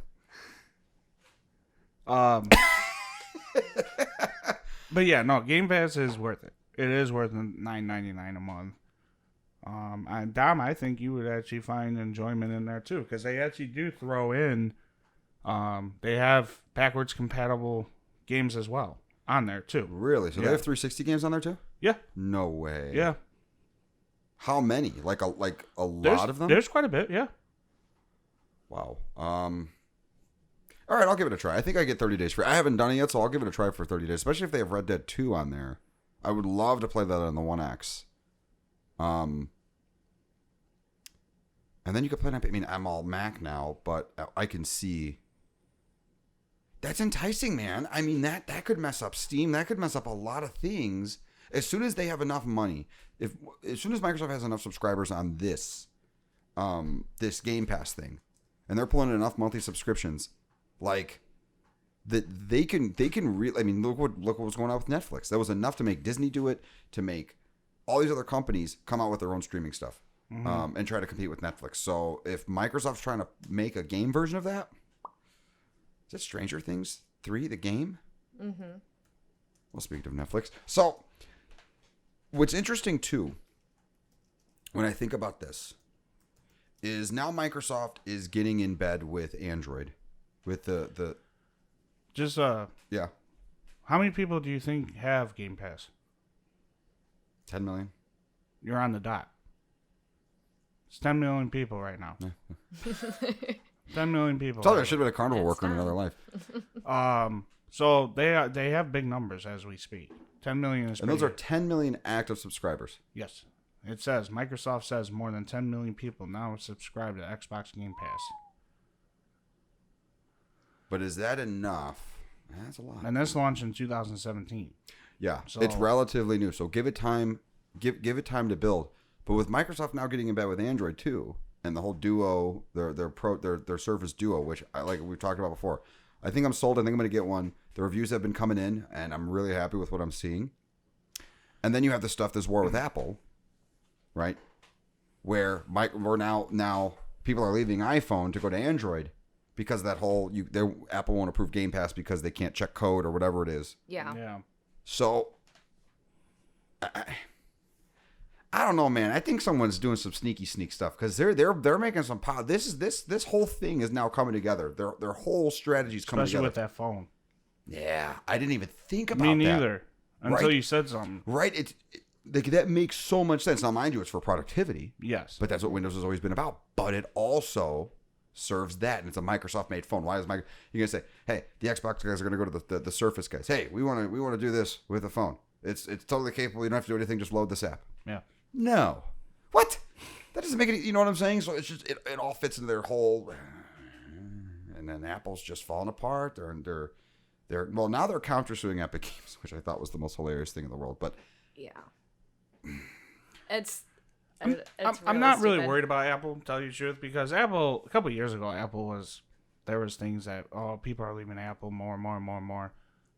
But yeah, no, Game Pass is worth it. It is worth $9.99 a month. And Dom, I think you would actually find enjoyment in there too, because they actually do throw in. They have backwards compatible games as well on there too. Really? So they have 360 games on there too? Yeah. No way. Yeah. How many? Like a lot of them? There's quite a bit. Yeah. Wow. All right, I'll give it a try. I think I get 30 days free. I haven't done it yet, so I'll give it a try for 30 days, especially if they have Red Dead 2 on there. I would love to play that on the One X. And then you could play on. I mean, I'm all Mac now, but I can see. That's enticing, man. I mean, that could mess up Steam. That could mess up a lot of things. As soon as they have enough money, as soon as Microsoft has enough subscribers on this Game Pass thing, and they're pulling in enough monthly subscriptions, like that they can really. I mean, look what was going on with Netflix. That was enough to make Disney do it, to make all these other companies come out with their own streaming stuff, and try to compete with Netflix. So if Microsoft's trying to make a game version of that. Is that Stranger Things 3, the game? Mm-hmm. Well, speaking of Netflix. So, what's interesting, too, when I think about this, is now Microsoft is getting in bed with Android. With the... Just, yeah. How many people do you think have Game Pass? 10 million. You're on the dot. It's 10 million people right now. Yeah. 10 million people. I thought I should have been a carnival worker in another life. So they have big numbers as we speak. 10 million is. And those are 10 million active subscribers. Yes, it says Microsoft says more than 10 million people now subscribe to Xbox Game Pass. But is that enough? That's a lot. And this launched in 2017. Yeah, so, it's relatively new. So give it time. Give it time to build. But with Microsoft now getting in bed with Android too. And the whole Duo, their Surface Duo, which I like, we've talked about before. I think I'm sold. I think I'm going to get one. The reviews have been coming in, and I'm really happy with what I'm seeing. And then you have the stuff that's war with Apple, right? Where we're now people are leaving iPhone to go to Android because of that whole Apple won't approve Game Pass because they can't check code or whatever it is. Yeah. So I don't know, man. I think someone's doing some sneak stuff because they're making some power. This whole thing is now coming together. Their whole strategy's coming especially together. with that phone. Yeah, I didn't even think about Me that. neither. Until right? you said something. Right. That makes so much sense. Now, mind you, it's for productivity. Yes. But that's what Windows has always been about. But it also serves that, and it's a Microsoft-made phone. Why is you're gonna say, hey, the Xbox guys are gonna go to the Surface guys. Hey, we want to do this with a phone. It's totally capable. You don't have to do anything. Just load this app. Yeah. No. What? That doesn't make any. You know what I'm saying? So it's just it all fits into their whole. And then Apple's just falling apart. They're now they're countersuing Epic Games, which I thought was the most hilarious thing in the world. But yeah, it's I'm not really worried about Apple, to tell you the truth, because Apple, a couple of years ago, there was things that, people are leaving Apple more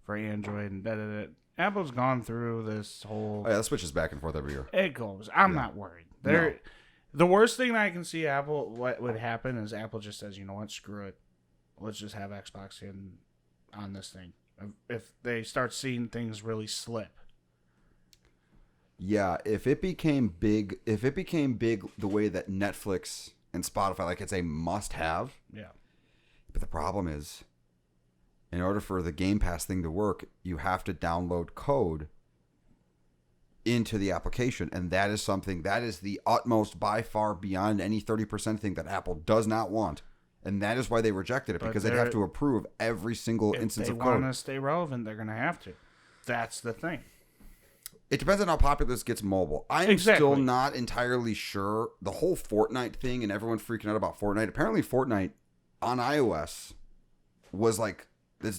for Android and da-da-da. Apple's gone through this whole... Oh, yeah, that switches back and forth every year. It goes. I'm not worried. No. The worst thing that I can see what would happen is Apple just says, you know what, screw it. Let's just have Xbox on this thing. If they start seeing things really slip. Yeah, if it became big the way that Netflix and Spotify, like it's a must-have. Yeah. But the problem is, in order for the Game Pass thing to work, you have to download code into the application. And that is the utmost, by far, beyond any 30% thing that Apple does not want. And that is why they rejected it, because they'd have to approve every single instance of code. If they want to stay relevant, they're going to have to. That's the thing. It depends on how popular this gets mobile. I'm still not entirely sure. The whole Fortnite thing and everyone freaking out about Fortnite. Apparently Fortnite on iOS was like this.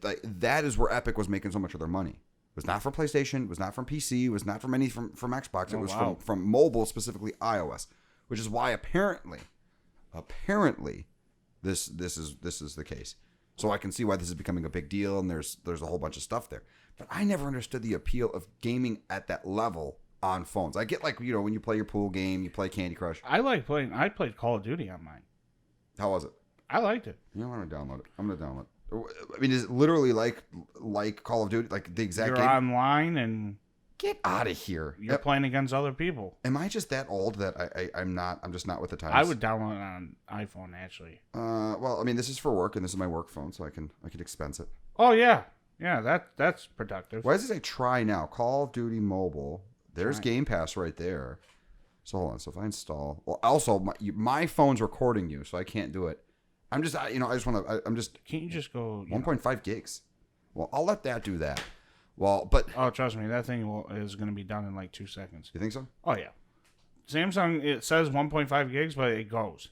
Like that is where Epic was making so much of their money. It was not from PlayStation. It was not from PC. It was not from from Xbox. It was from mobile, specifically iOS, which is why apparently this is the case. So I can see why this is becoming a big deal, and there's a whole bunch of stuff there. But I never understood the appeal of gaming at that level on phones. I get, like, you know, when you play your pool game, you play Candy Crush. I played Call of Duty on mine. How was it? I liked it. You know, I'm gonna download it. I'm gonna download it. I mean, is it literally like Call of Duty, like the exact game? You're online and get out of here. You're playing against other people. Am I just that old that I'm just not with the times? I would download it on iPhone, actually. Well, I mean, this is for work, and this is my work phone, so I can expense it. Oh yeah, that's productive. Why does it say try now? Call of Duty Mobile. There's Game Pass right there. So hold on. So if I install, well, also my phone's recording you, so I can't do it. I'm just, I just want to. I'm just. Can't you just go 1.5 gigs? Well, I'll let that do that. Well, but trust me, that thing is going to be done in like 2 seconds. You think so? Oh yeah. Samsung, it says 1.5 gigs, but it goes.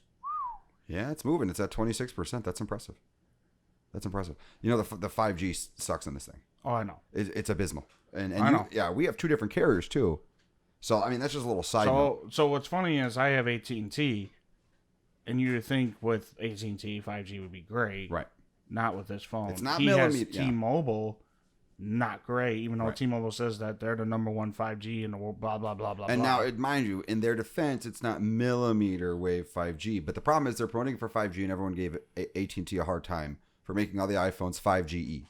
Yeah, it's moving. It's at 26%. That's impressive. That's impressive. You know, the 5G sucks in this thing. Oh, I know. It's abysmal. And I know. Yeah, we have 2 different carriers too. So I mean, that's just a little side note. So what's funny is I have AT&T, and you would think with AT&T 5G would be great. Right. Not with this phone. It's not he millimeter. has T-Mobile, not great. Even though Right. T-Mobile says that they're the number 1 5G in the world. Blah blah blah blah. And blah. now, mind you, in their defense, it's not millimeter wave 5G. But the problem is they're promoting for 5G, and everyone gave AT&T a hard time for making all the iPhones 5GE.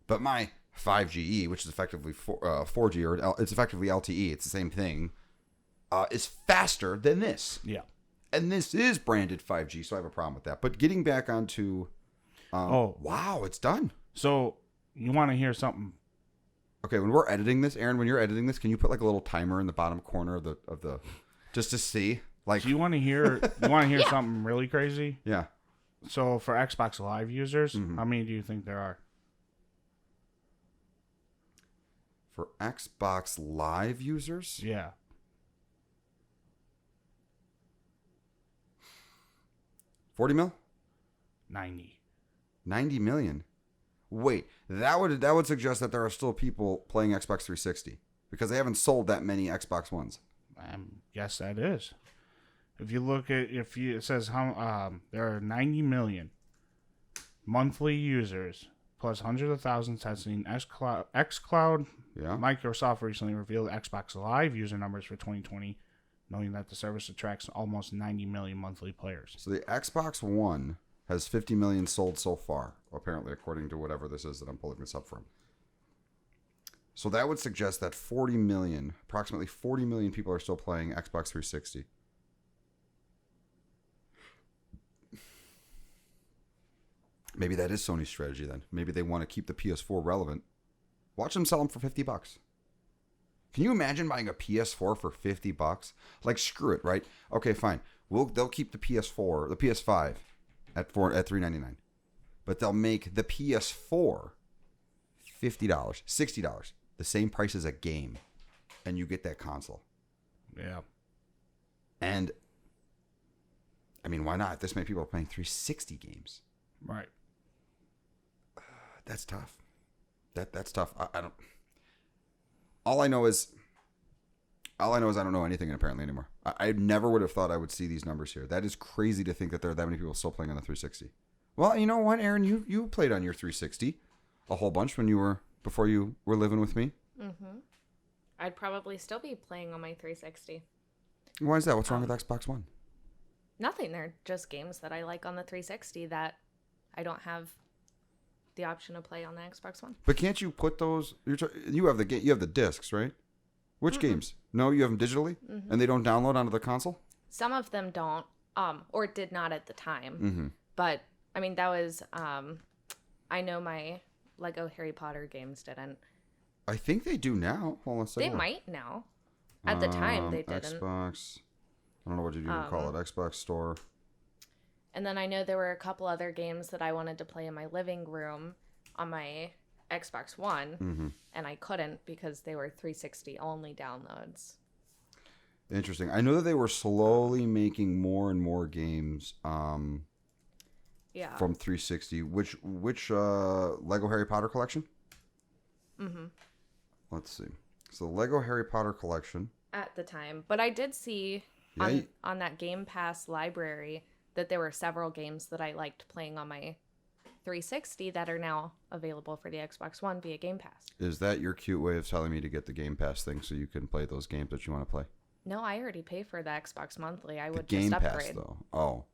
But my 5GE, which is effectively 4G, or it's effectively LTE, it's the same thing, is faster than this. Yeah. And this is branded 5G, so I have a problem with that. But getting back onto, wow, it's done. So you want to hear something? Okay, when we're editing this, Aaron, when you're editing this, can you put like a little timer in the bottom corner of the just to see? Like, Do you want to hear? Something really crazy? yeah. So for Xbox Live users, Mhm. how many do you think there are? For Xbox Live users, Yeah. 40 mil, 90. 90 million. Wait, that would suggest that there are still people playing Xbox 360 because they haven't sold that many Xbox Ones. Yes, that is. If you look at it says how there are 90 million monthly users plus hundreds of thousands testing xCloud. Yeah. Microsoft recently revealed Xbox Live user numbers for 2020, knowing that the service attracts almost 90 million monthly players. So the Xbox One has 50 million sold so far, apparently, according to whatever this is that I'm pulling this up from. So that would suggest that approximately 40 million people are still playing Xbox 360. Maybe that is Sony's strategy then. Maybe they want to keep the PS4 relevant. Watch them sell them for $50. Can you imagine buying a PS4 for $50? Like, screw it, right? Okay, fine. They'll keep the PS5 at $399, but they'll make the PS4 $50, $60, the same price as a game, and you get that console. Yeah. And I mean, why not? This many people are playing 360 games. Right. That's tough. That's tough. I don't. All I know is I don't know anything apparently anymore. I never would have thought I would see these numbers here. That is crazy to think that there are that many people still playing on the 360. Well, you know what, Aaron? You played on your 360 a whole bunch before you were living with me. Mm-hmm. I'd probably still be playing on my 360. Why is that? What's wrong with Xbox One? Nothing. They're just games that I like on the 360 that I don't have the option to play on the Xbox One. But can't you put those? You have the discs, right? Which games? No, you have them digitally, and they don't download onto the console. Some of them don't, or did not at the time. Mm-hmm. But I mean, that was I know my Lego Harry Potter games didn't. I think they do now. Hold on a second. They might now. At the time, they didn't. Xbox. I don't know what you even call it. Xbox Store. And then I know there were a couple other games that I wanted to play in my living room on my Xbox One, and I couldn't because they were 360 only downloads. Interesting. I know that they were slowly making more and more games from 360. Which Lego Harry Potter collection? Mm-hmm. Let's see. So the Lego Harry Potter collection. At the time. But I did see on that Game Pass library that there were several games that I liked playing on my 360 that are now available for the Xbox One via Game Pass. Is that your cute way of telling me to get the Game Pass thing so you can play those games that you want to play? No, I already pay for the Xbox monthly. I would Game just Pass, upgrade. though. Oh.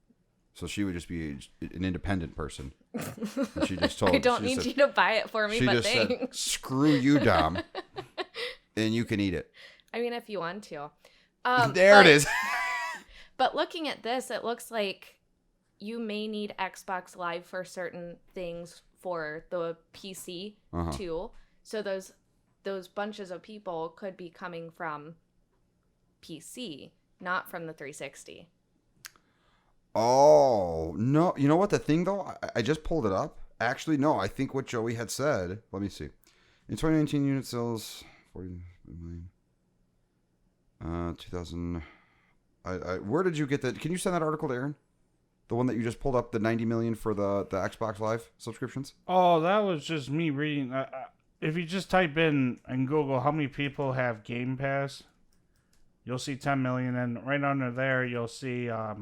So she would just be an independent person. And she just told I don't need you to buy it for me, she but just thanks. said, screw you, Dom. And you can eat it. I mean, if you want to. There it is. But looking at this, it looks like you may need Xbox Live for certain things for the PC too. So those bunches of people could be coming from PC, not from the 360. Oh, no. You know what the thing, though? I just pulled it up. Actually, no. I think what Joey had said. Let me see. In 2019, unit sales 40 million. 2000. Where did you get that? Can you send that article to Erin? The one that you just pulled up, the 90 million for the Xbox Live subscriptions? Oh, that was just me reading. If you just type in Google how many people have Game Pass, you'll see 10 million, and right under there you'll see how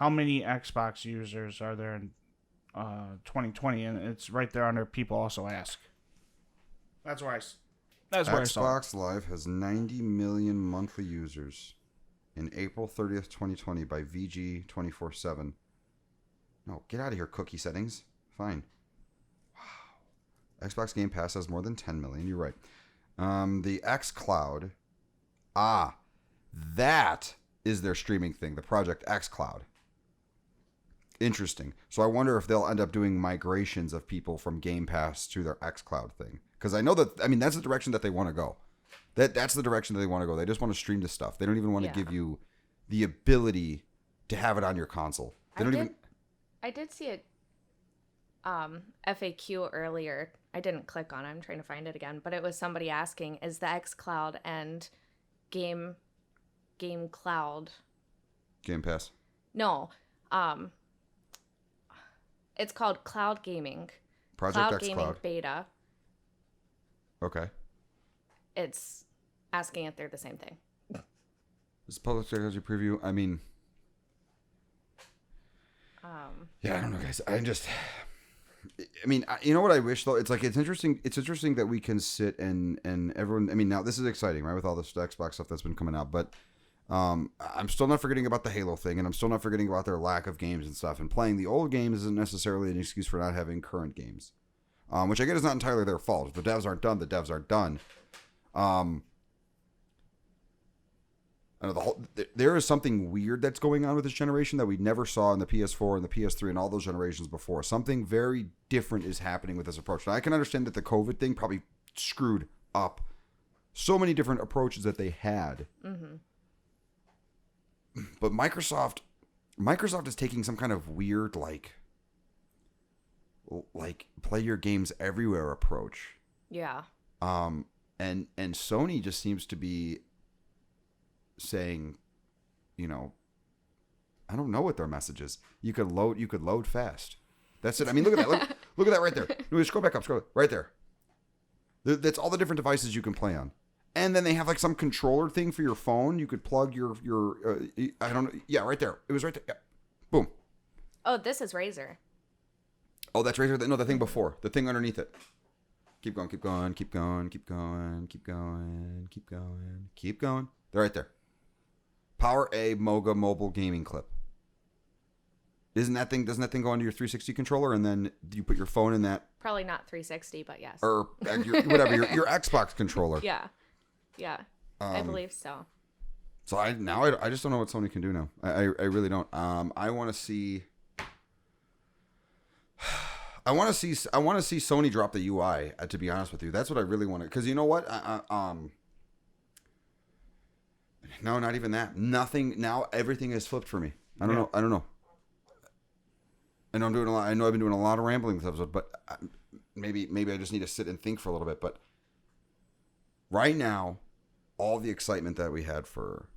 many Xbox users are there in 2020, and it's right there under people also ask. That's where I saw it. Xbox Live has 90 million monthly users in April 30th, 2020 by VG 24/7. No, get out of here, cookie settings. Fine. Wow. Xbox Game Pass has more than 10 million. You're right. The xCloud. That is their streaming thing, the Project xCloud. Interesting. So I wonder if they'll end up doing migrations of people from Game Pass to their xCloud thing. Because I know that's the direction that they want to go. That's the direction that they want to go. They just want to stream this stuff. They don't even want to give you the ability to have it on your console. I did see a FAQ earlier. I didn't click on it. I'm trying to find it again. But it was somebody asking, is the xCloud and Game Cloud... Game Pass? No. It's called Cloud Gaming. Project Cloud xCloud. Gaming Beta. Okay. It's asking if they're the same thing. This is public technology preview. I mean... yeah, I don't know, guys. You know what I wish though? It's interesting. It's interesting that we can sit and everyone. I mean, now this is exciting, right? With all this Xbox stuff that's been coming out, but I'm still not forgetting about the Halo thing, and I'm still not forgetting about their lack of games and stuff. And playing the old games isn't necessarily an excuse for not having current games, which I get is not entirely their fault. If the devs aren't done, the devs aren't done. I know there is something weird that's going on with this generation that we never saw in the PS4 and the PS3 and all those generations before. Something very different is happening with this approach. Now, I can understand that the COVID thing probably screwed up so many different approaches that they had. Mm-hmm. But Microsoft is taking some kind of weird, like play your games everywhere approach. Yeah. And Sony just seems to be saying, I don't know what their message is. You could load fast. That's it. I mean, look at that. Look at that right there. No, scroll back up. Scroll right there. That's all the different devices you can play on. And then they have like some controller thing for your phone. You could plug your I don't know. Yeah, right there. It was right there. Yeah. Boom. Oh, this is Razer. Oh, that's Razer. No, the thing before. The thing underneath it. Keep going. Keep going. Keep going. Keep going. Keep going. Keep going. Keep going. They're right there. Power A Moga mobile gaming clip. Doesn't that thing go onto your 360 controller and then you put your phone in that? Probably not 360, but yes. Or your Xbox controller. Yeah. I believe so. So I just don't know what Sony can do now. I really don't. I want to see Sony drop the UI. To be honest with you, that's what I really want to. Because you know what? No, not even that. Nothing. Now everything is flipped for me. I don't know. I know I'm doing a lot. I know I've been doing a lot of rambling this episode, but maybe I just need to sit and think for a little bit. But right now, all the excitement that we had for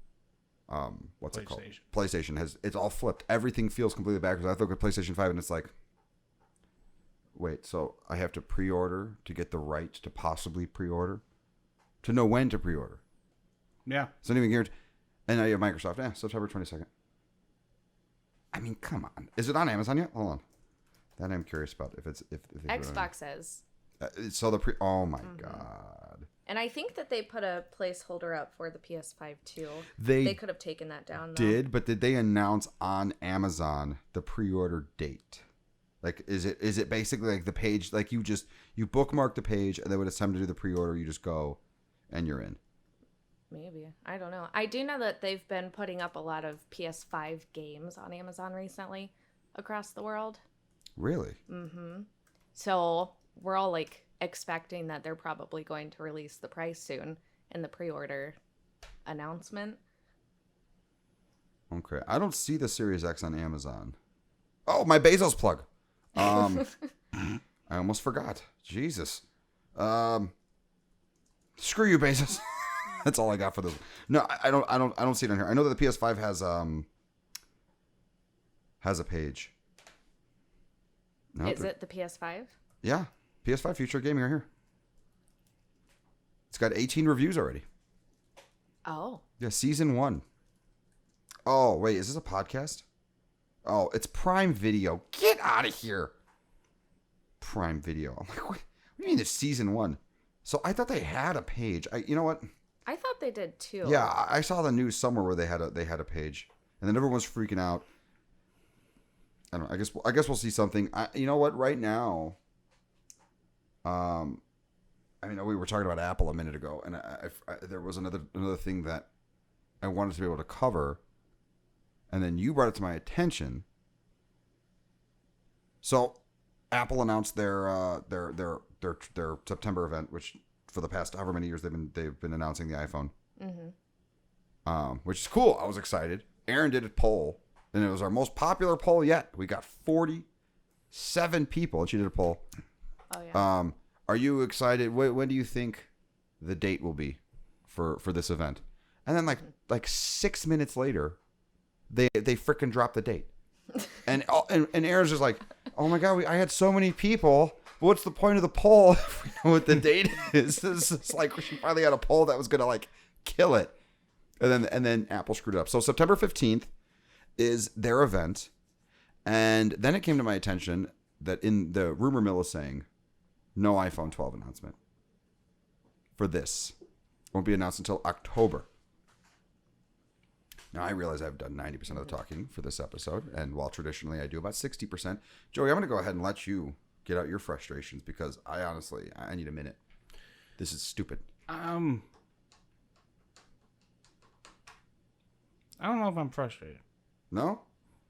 what's it called? PlayStation it's all flipped. Everything feels completely backwards. I look at PlayStation 5 and it's like, wait, so I have to pre-order to get the right to possibly pre-order, to know when to pre-order. Yeah. It's not even guaranteed. And now you have Microsoft. Yeah, September 22nd. I mean, come on. Is it on Amazon yet? Hold on. That I'm curious about. If Xbox says. So oh my God. And I think that they put a placeholder up for the PS5 too. They could have taken that down. But did they announce on Amazon the pre-order date? Like, is it basically like the page, like you bookmark the page and then when it's time to do the pre-order, you just go and you're in? Maybe. I don't know. I do know that they've been putting up a lot of PS5 games on Amazon recently across the world. Really? Mm-hmm. So we're all like expecting that they're probably going to release the price soon in the pre-order announcement. Okay. I don't see the Series X on Amazon. Oh, my Bezos plug. I almost forgot. Jesus. Screw you, Bezos. That's all I got for this. No, I don't see it on here. I know that the PS5 has a page. No, Is it the PS5? Yeah, PS5 Future Gaming right here. It's got 18 reviews already. Oh. Yeah, season 1. Oh, wait, is this a podcast? Oh, it's Prime Video. Get out of here. Prime Video. I'm like, what do you mean it's season 1? So I thought they had a page. You know what? I thought they did too. Yeah, I saw the news somewhere where they had a page, and then everyone was freaking out. I don't know. I guess we'll see something. You know what? Right now, I mean, we were talking about Apple a minute ago, and there was another thing that I wanted to be able to cover, and then you brought it to my attention. So, Apple announced their September event, which for the past however many years they've been announcing the iPhone, which is cool. I was excited. Erin did a poll, and it was our most popular poll yet. We got 47 people, and she did a poll. Oh yeah. Are you excited? When do you think the date will be for this event? And then like 6 minutes later, they frickin' dropped the date, and Erin's just like, oh my god, I had so many people. What's the point of the poll if we know what the date is? This is like she finally had a poll that was gonna like kill it, and then Apple screwed it up. So September 15th is their event, and then it came to my attention that in the rumor mill is saying no iPhone 12 announcement for this. Won't be announced until October. Now, I realize I've done 90% of the talking for this episode, and while traditionally I do about 60%, Joey, I'm going to go ahead and let you get out your frustrations because I honestly need a minute. This is stupid. I don't know if I'm frustrated. No?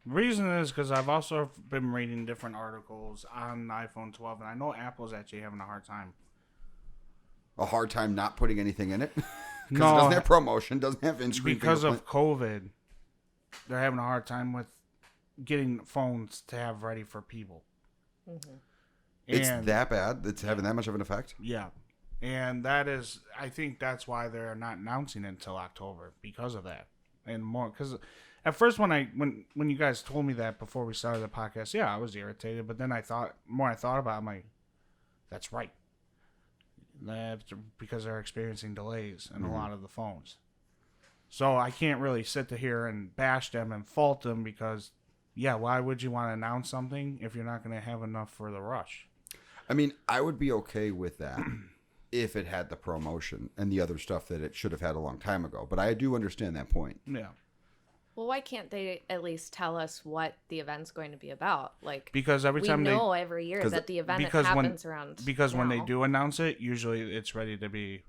Reason is because I've also been reading different articles on the iPhone 12, and I know Apple's actually having a hard time. A hard time not putting anything in it? Because No, it doesn't have promotion, doesn't have in-screen because fingerprint. of COVID, they're having a hard time with getting phones to have ready for people. It's that bad? It's having that much of an effect? Yeah. And I think that's why they're not announcing it until October, because of that. And more, because at first when you guys told me that before we started the podcast, yeah, I was irritated. But then I thought about it, I'm like, that's right. That's because they're experiencing delays in a lot of the phones. So I can't really sit here and bash them and fault them because, yeah, why would you want to announce something if you're not going to have enough for the rush? I mean, I would be okay with that if it had the promotion and the other stuff that it should have had a long time ago. But I do understand that point. Yeah. Well, why can't they at least tell us what the event's going to be about? Like, Because every time we know every year that the event happens around when they now. do announce it, usually it's ready to be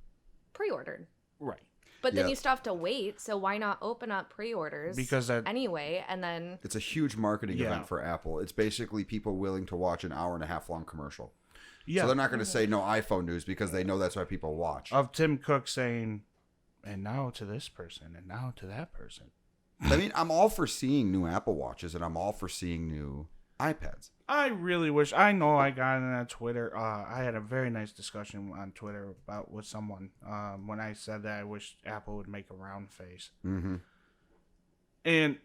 Pre-ordered. right. But then Yeah. you still have to wait, so why not open up pre-orders Because anyway, and then... It's a huge marketing Yeah. event for Apple. It's basically people willing to watch an hour and a half long commercial. Yeah. So they're not going to say no iPhone news because they know that's why people watch. Of Tim Cook saying, and now to this person, and now to that person. I mean, I'm all for seeing new Apple Watches, and I'm all for seeing new iPads. I really wish. I know I got in that Twitter. I had a very nice discussion on Twitter with someone when I said that I wish Apple would make a round face. Mm-hmm. And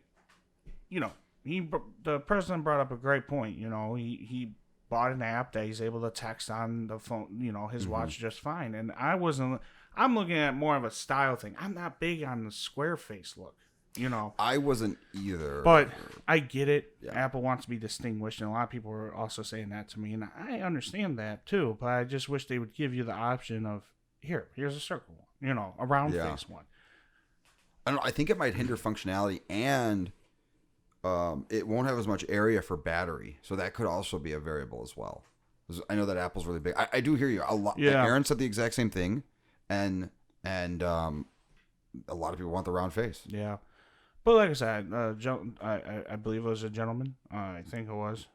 the person brought up a great point. He bought an app that he's able to text on the phone. His watch just fine. And I'm looking at more of a style thing. I'm not big on the square face look. I wasn't either. But I get it. Yeah. Apple wants to be distinguished, and a lot of people are also saying that to me, and I understand that too. But I just wish they would give you the option of here's a circle one, a round face one. I don't know. I think it might hinder functionality, and it won't have as much area for battery, so that could also be a variable as well. I know that Apple's really big. I do hear you a lot. Yeah. Erin said the exact same thing, and a lot of people want the round face. Yeah. But like I said, I believe it was a gentleman. I think it was.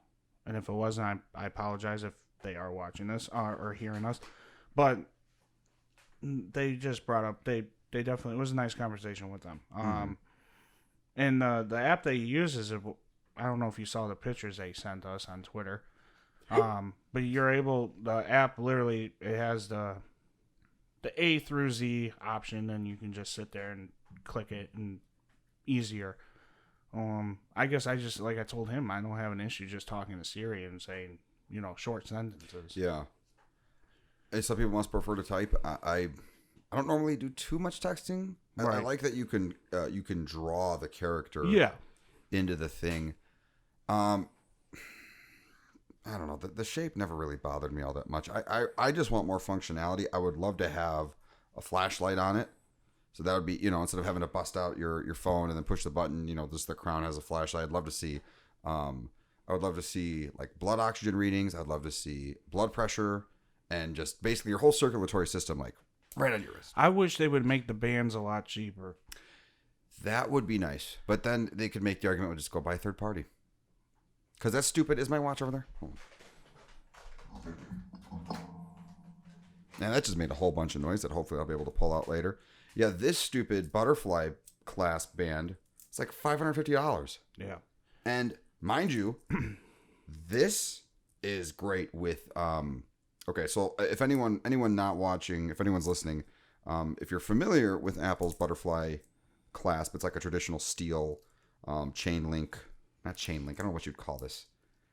And if it wasn't, I apologize if they are watching this or hearing us. But they just brought up, they definitely, it was a nice conversation with them. And the app they use is, I don't know if you saw the pictures they sent us on Twitter. But you're able, the app literally, it has the A through Z option, and you can just sit there and click it and easier. I guess I just, like I told him, I don't have an issue just talking to Siri and saying, short sentences. Yeah. And some people must prefer to type. I don't normally do too much texting. Right. I like that you can draw the character into the thing. I don't know. The shape never really bothered me all that much. I just want more functionality. I would love to have a flashlight on it. So that would be, instead of having to bust out your phone and then push the button, just the crown has a flashlight. I'd love to see, I would love to see like blood oxygen readings. I'd love to see blood pressure and just basically your whole circulatory system, like right on your wrist. I wish they would make the bands a lot cheaper. That would be nice. But then they could make the argument would just go buy a third party. Because that's stupid. Is my watch over there? Oh. And that just made a whole bunch of noise that hopefully I'll be able to pull out later. Yeah, this stupid butterfly clasp band, it's like $550. Yeah. And mind you, this is great with... okay, so if anyone not watching, if anyone's listening, if you're familiar with Apple's butterfly clasp, it's like a traditional steel chain link... Not chain link. I don't know what you'd call this.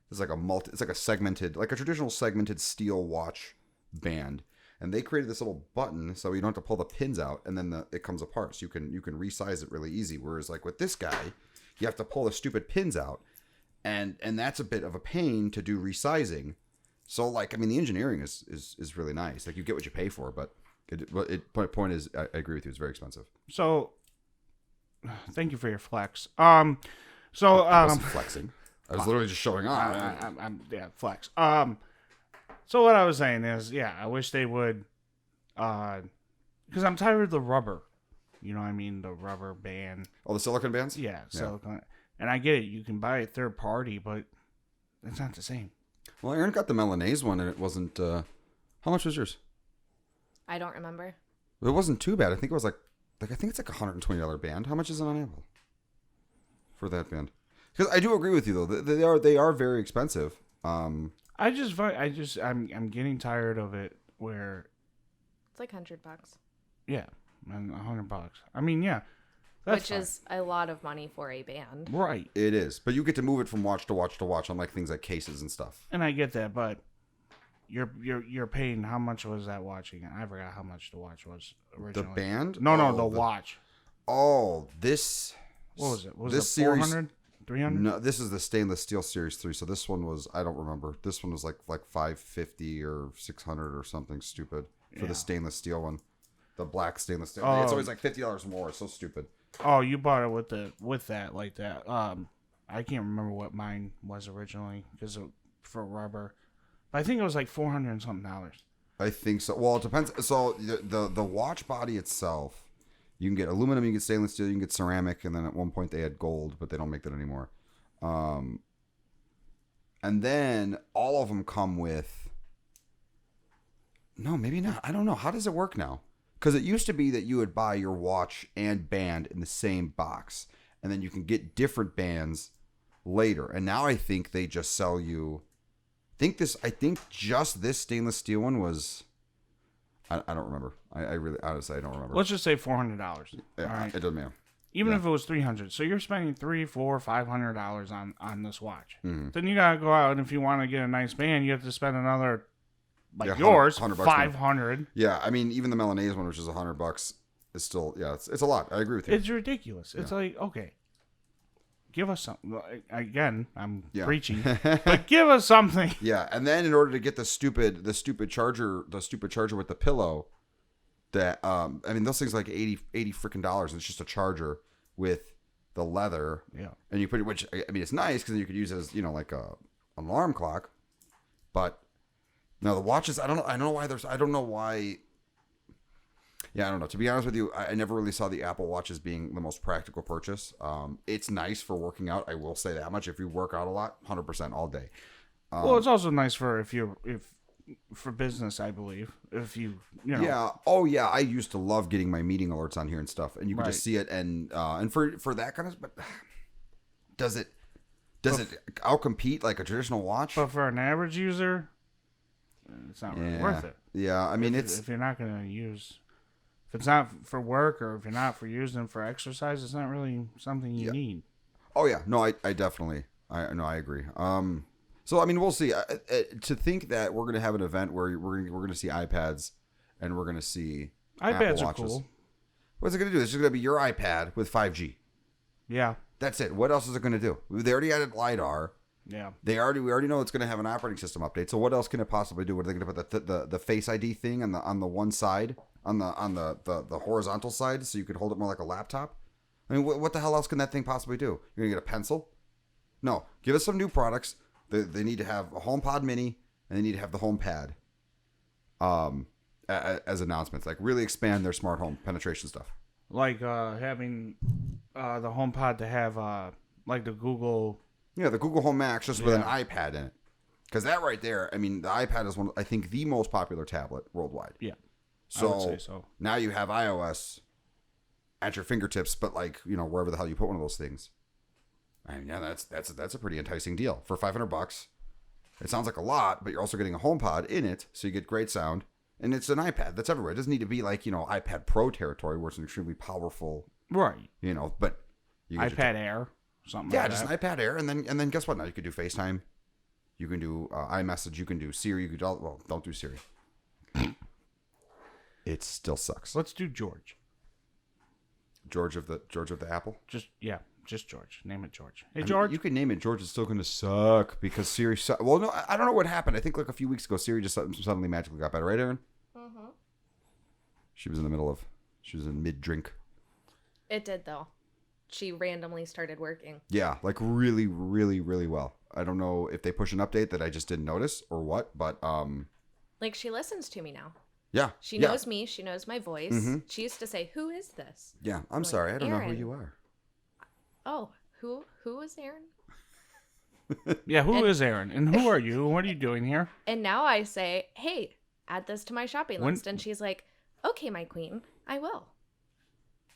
It's like it's like a segmented, like a traditional segmented steel watch band. And they created this little button so you don't have to pull the pins out, and then it comes apart. So you can resize it really easy. Whereas like with this guy, you have to pull the stupid pins out, and that's a bit of a pain to do resizing. So like, I mean, the engineering is really nice. Like you get what you pay for, but point is, I agree with you. It's very expensive. So, thank you for your flex. So I wasn't flexing. I was literally just showing off. Yeah, flex. So what I was saying is, I wish they would, because I'm tired of the rubber. You know what I mean? The rubber band. Oh, the silicone bands? Yeah, silicone. And I get it. You can buy it third party, but it's not the same. Well, Erin got the Milanese one, and it wasn't. How much was yours? I don't remember. It wasn't too bad. I think it was like I think it's like $120 band. How much is it on Apple? For that band, because I do agree with you though, they are very expensive. I'm getting tired of it. Where it's like $100. Yeah, and $100. I mean, yeah, which is a lot of money for a band, right? It is, but you get to move it from watch to watch to watch, unlike things like cases and stuff. And I get that, but you're paying. How much was that watch again? I forgot how much the watch was originally. The band? No, the watch. Oh, this. What was it? Was this it 400? 300? No, this is the stainless steel series 3. So this one was, I don't remember. This one was like 550 or 600 or something stupid for the stainless steel one. The black stainless steel. It's always like $50 more. It's so stupid. Oh, you bought it with that like that. I can't remember what mine was originally for rubber. But I think it was like $400 and something. I think so. Well, it depends. So the watch body itself, you can get aluminum, you can get stainless steel, you can get ceramic, and then at one point they had gold, but they don't make that anymore. And then all of them come with... No, maybe not. I don't know. How does it work now? Because it used to be that you would buy your watch and band in the same box, and then you can get different bands later. And now I think they just sell you... I think just this stainless steel one was... I don't remember. I really, honestly, I don't remember. Let's just say $400. Yeah, all right? It doesn't matter. Even if it was $300, so you're spending $300, $400, $500 on this watch. Mm-hmm. Then you gotta go out, and if you want to get a nice band, you have to spend another, $100 $500. Yeah, I mean, even the Milanese one, which is $100, is still it's a lot. I agree with you. It's ridiculous. It's like, okay, give us something. Again, I'm preaching, but give us something. Yeah, and then in order to get the stupid charger with the pillow, that I mean, those things are like $80 freaking dollars, and it's just a charger with the leather. Yeah, and you put it, which I mean, it's nice because you could use it as like a alarm clock, but no, the watches. I don't know why. Yeah, I don't know. To be honest with you, I never really saw the Apple Watch as being the most practical purchase. It's nice for working out. I will say that much. If you work out a lot, 100% all day. Well, it's also nice for for business, I believe. If you know. Yeah. Oh, yeah. I used to love getting my meeting alerts on here and stuff, and you could just see it. And for that kind of, but does Does it outcompete like a traditional watch? But for an average user, it's not really worth it. Yeah, I mean, if you're not going to use, if it's not for work or if you're not for using for exercise, it's not really something you need. Oh yeah, no, I definitely, I agree. So I mean, we'll see. To think that we're gonna have an event where we're gonna see iPads and we're gonna see iPads Apple are Watches. cool. What's it gonna do? It's just gonna be your iPad with 5G. Yeah. That's it. What else is it gonna do? They already added LiDAR. Yeah. We already know it's gonna have an operating system update. So what else can it possibly do? What are they gonna put the Face ID thing on the one side on the horizontal side so you could hold it more like a laptop? I mean, what the hell else can that thing possibly do? You're gonna get a pencil? No. Give us some new products. They need to have a HomePod Mini and they need to have the HomePad. As announcements, like really expand their smart home penetration stuff. Like having the HomePod to have like the Google. Yeah, the Google Home Max just with an iPad in it. Because that right there, I mean, the iPad is I think, the most popular tablet worldwide. Yeah. So, I would say so. Now you have iOS at your fingertips, but like, wherever the hell you put one of those things. I mean, yeah, that's a pretty enticing deal for $500. It sounds like a lot, but you're also getting a HomePod in it, so you get great sound, and it's an iPad that's everywhere. It doesn't need to be like iPad Pro territory where it's an extremely powerful, right? But you iPad Air, something. Yeah, like just that. an iPad Air, and then guess what? Now you could do FaceTime, you can do iMessage, you can do Siri, you could don't do Siri. It still sucks. Let's do George. George of the Apple. Just George. Name it George. Hey, George. You can name it George. It's still going to suck because Siri well, no, I don't know what happened. I think like a few weeks ago, Siri just suddenly magically got better. Right, Erin? Mm-hmm. She was in mid-drink. It did, though. She randomly started working. Yeah, like really, really, really well. I don't know if they push an update that I just didn't notice or what, but... Like, she listens to me now. Yeah. She knows me. She knows my voice. Mm-hmm. She used to say, "Who is this?" Yeah, I'm sorry. I don't know who you are. Oh, who is Erin? Yeah, who is Erin? And who are you? What are you doing here? And now I say, "Hey, add this to my shopping list." And she's like, "Okay, my queen, I will."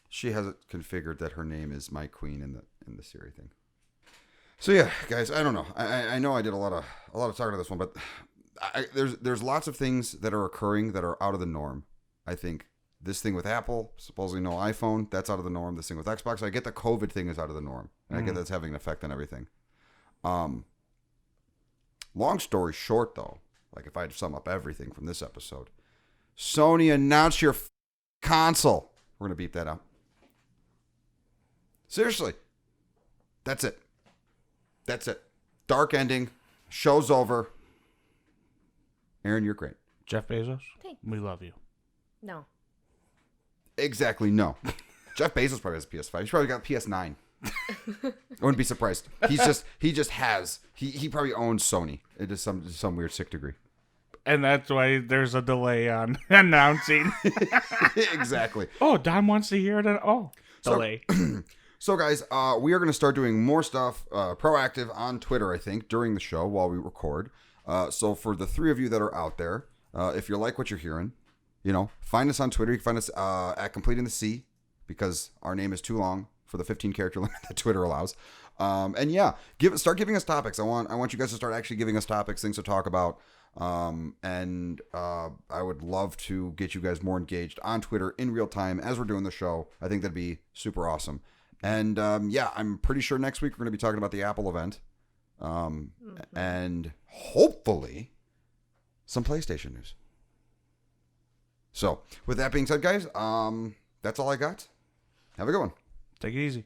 She has it configured that her name is my queen in the Siri thing. So yeah, guys, I don't know. I know I did a lot of talking to this one, but there's lots of things that are occurring that are out of the norm. I think this thing with Apple, supposedly no iPhone, that's out of the norm. This thing with Xbox, I get the COVID thing is out of the norm, and I get that's having an effect on everything. Long story short, though, like if I had to sum up everything from this episode, Sony announced your console. We're gonna beep that out. Seriously, that's it. That's it. Dark ending. Show's over. Erin, you're great. Jeff Bezos, Thanks. We love you. No. Exactly, no. Jeff Bezos probably has a PS5. He's probably got a PS9. I wouldn't be surprised. He probably owns Sony. It is some weird sick degree. And that's why there's a delay on announcing. Exactly. Oh, Don wants to hear it. Delay. So guys, we are going to start doing more stuff proactive on Twitter, I think, during the show while we record. So for the three of you that are out there, if you like what you're hearing, find us on Twitter. You can find us at Completing the C because our name is too long for the 15-character limit that Twitter allows. And yeah, start giving us topics. I want you guys to start actually giving us topics, things to talk about. And I would love to get you guys more engaged on Twitter in real time as we're doing the show. I think that'd be super awesome. And yeah, I'm pretty sure next week we're going to be talking about the Apple event. And hopefully some PlayStation news. So with that being said, guys, that's all I got. Have a good one. Take it easy.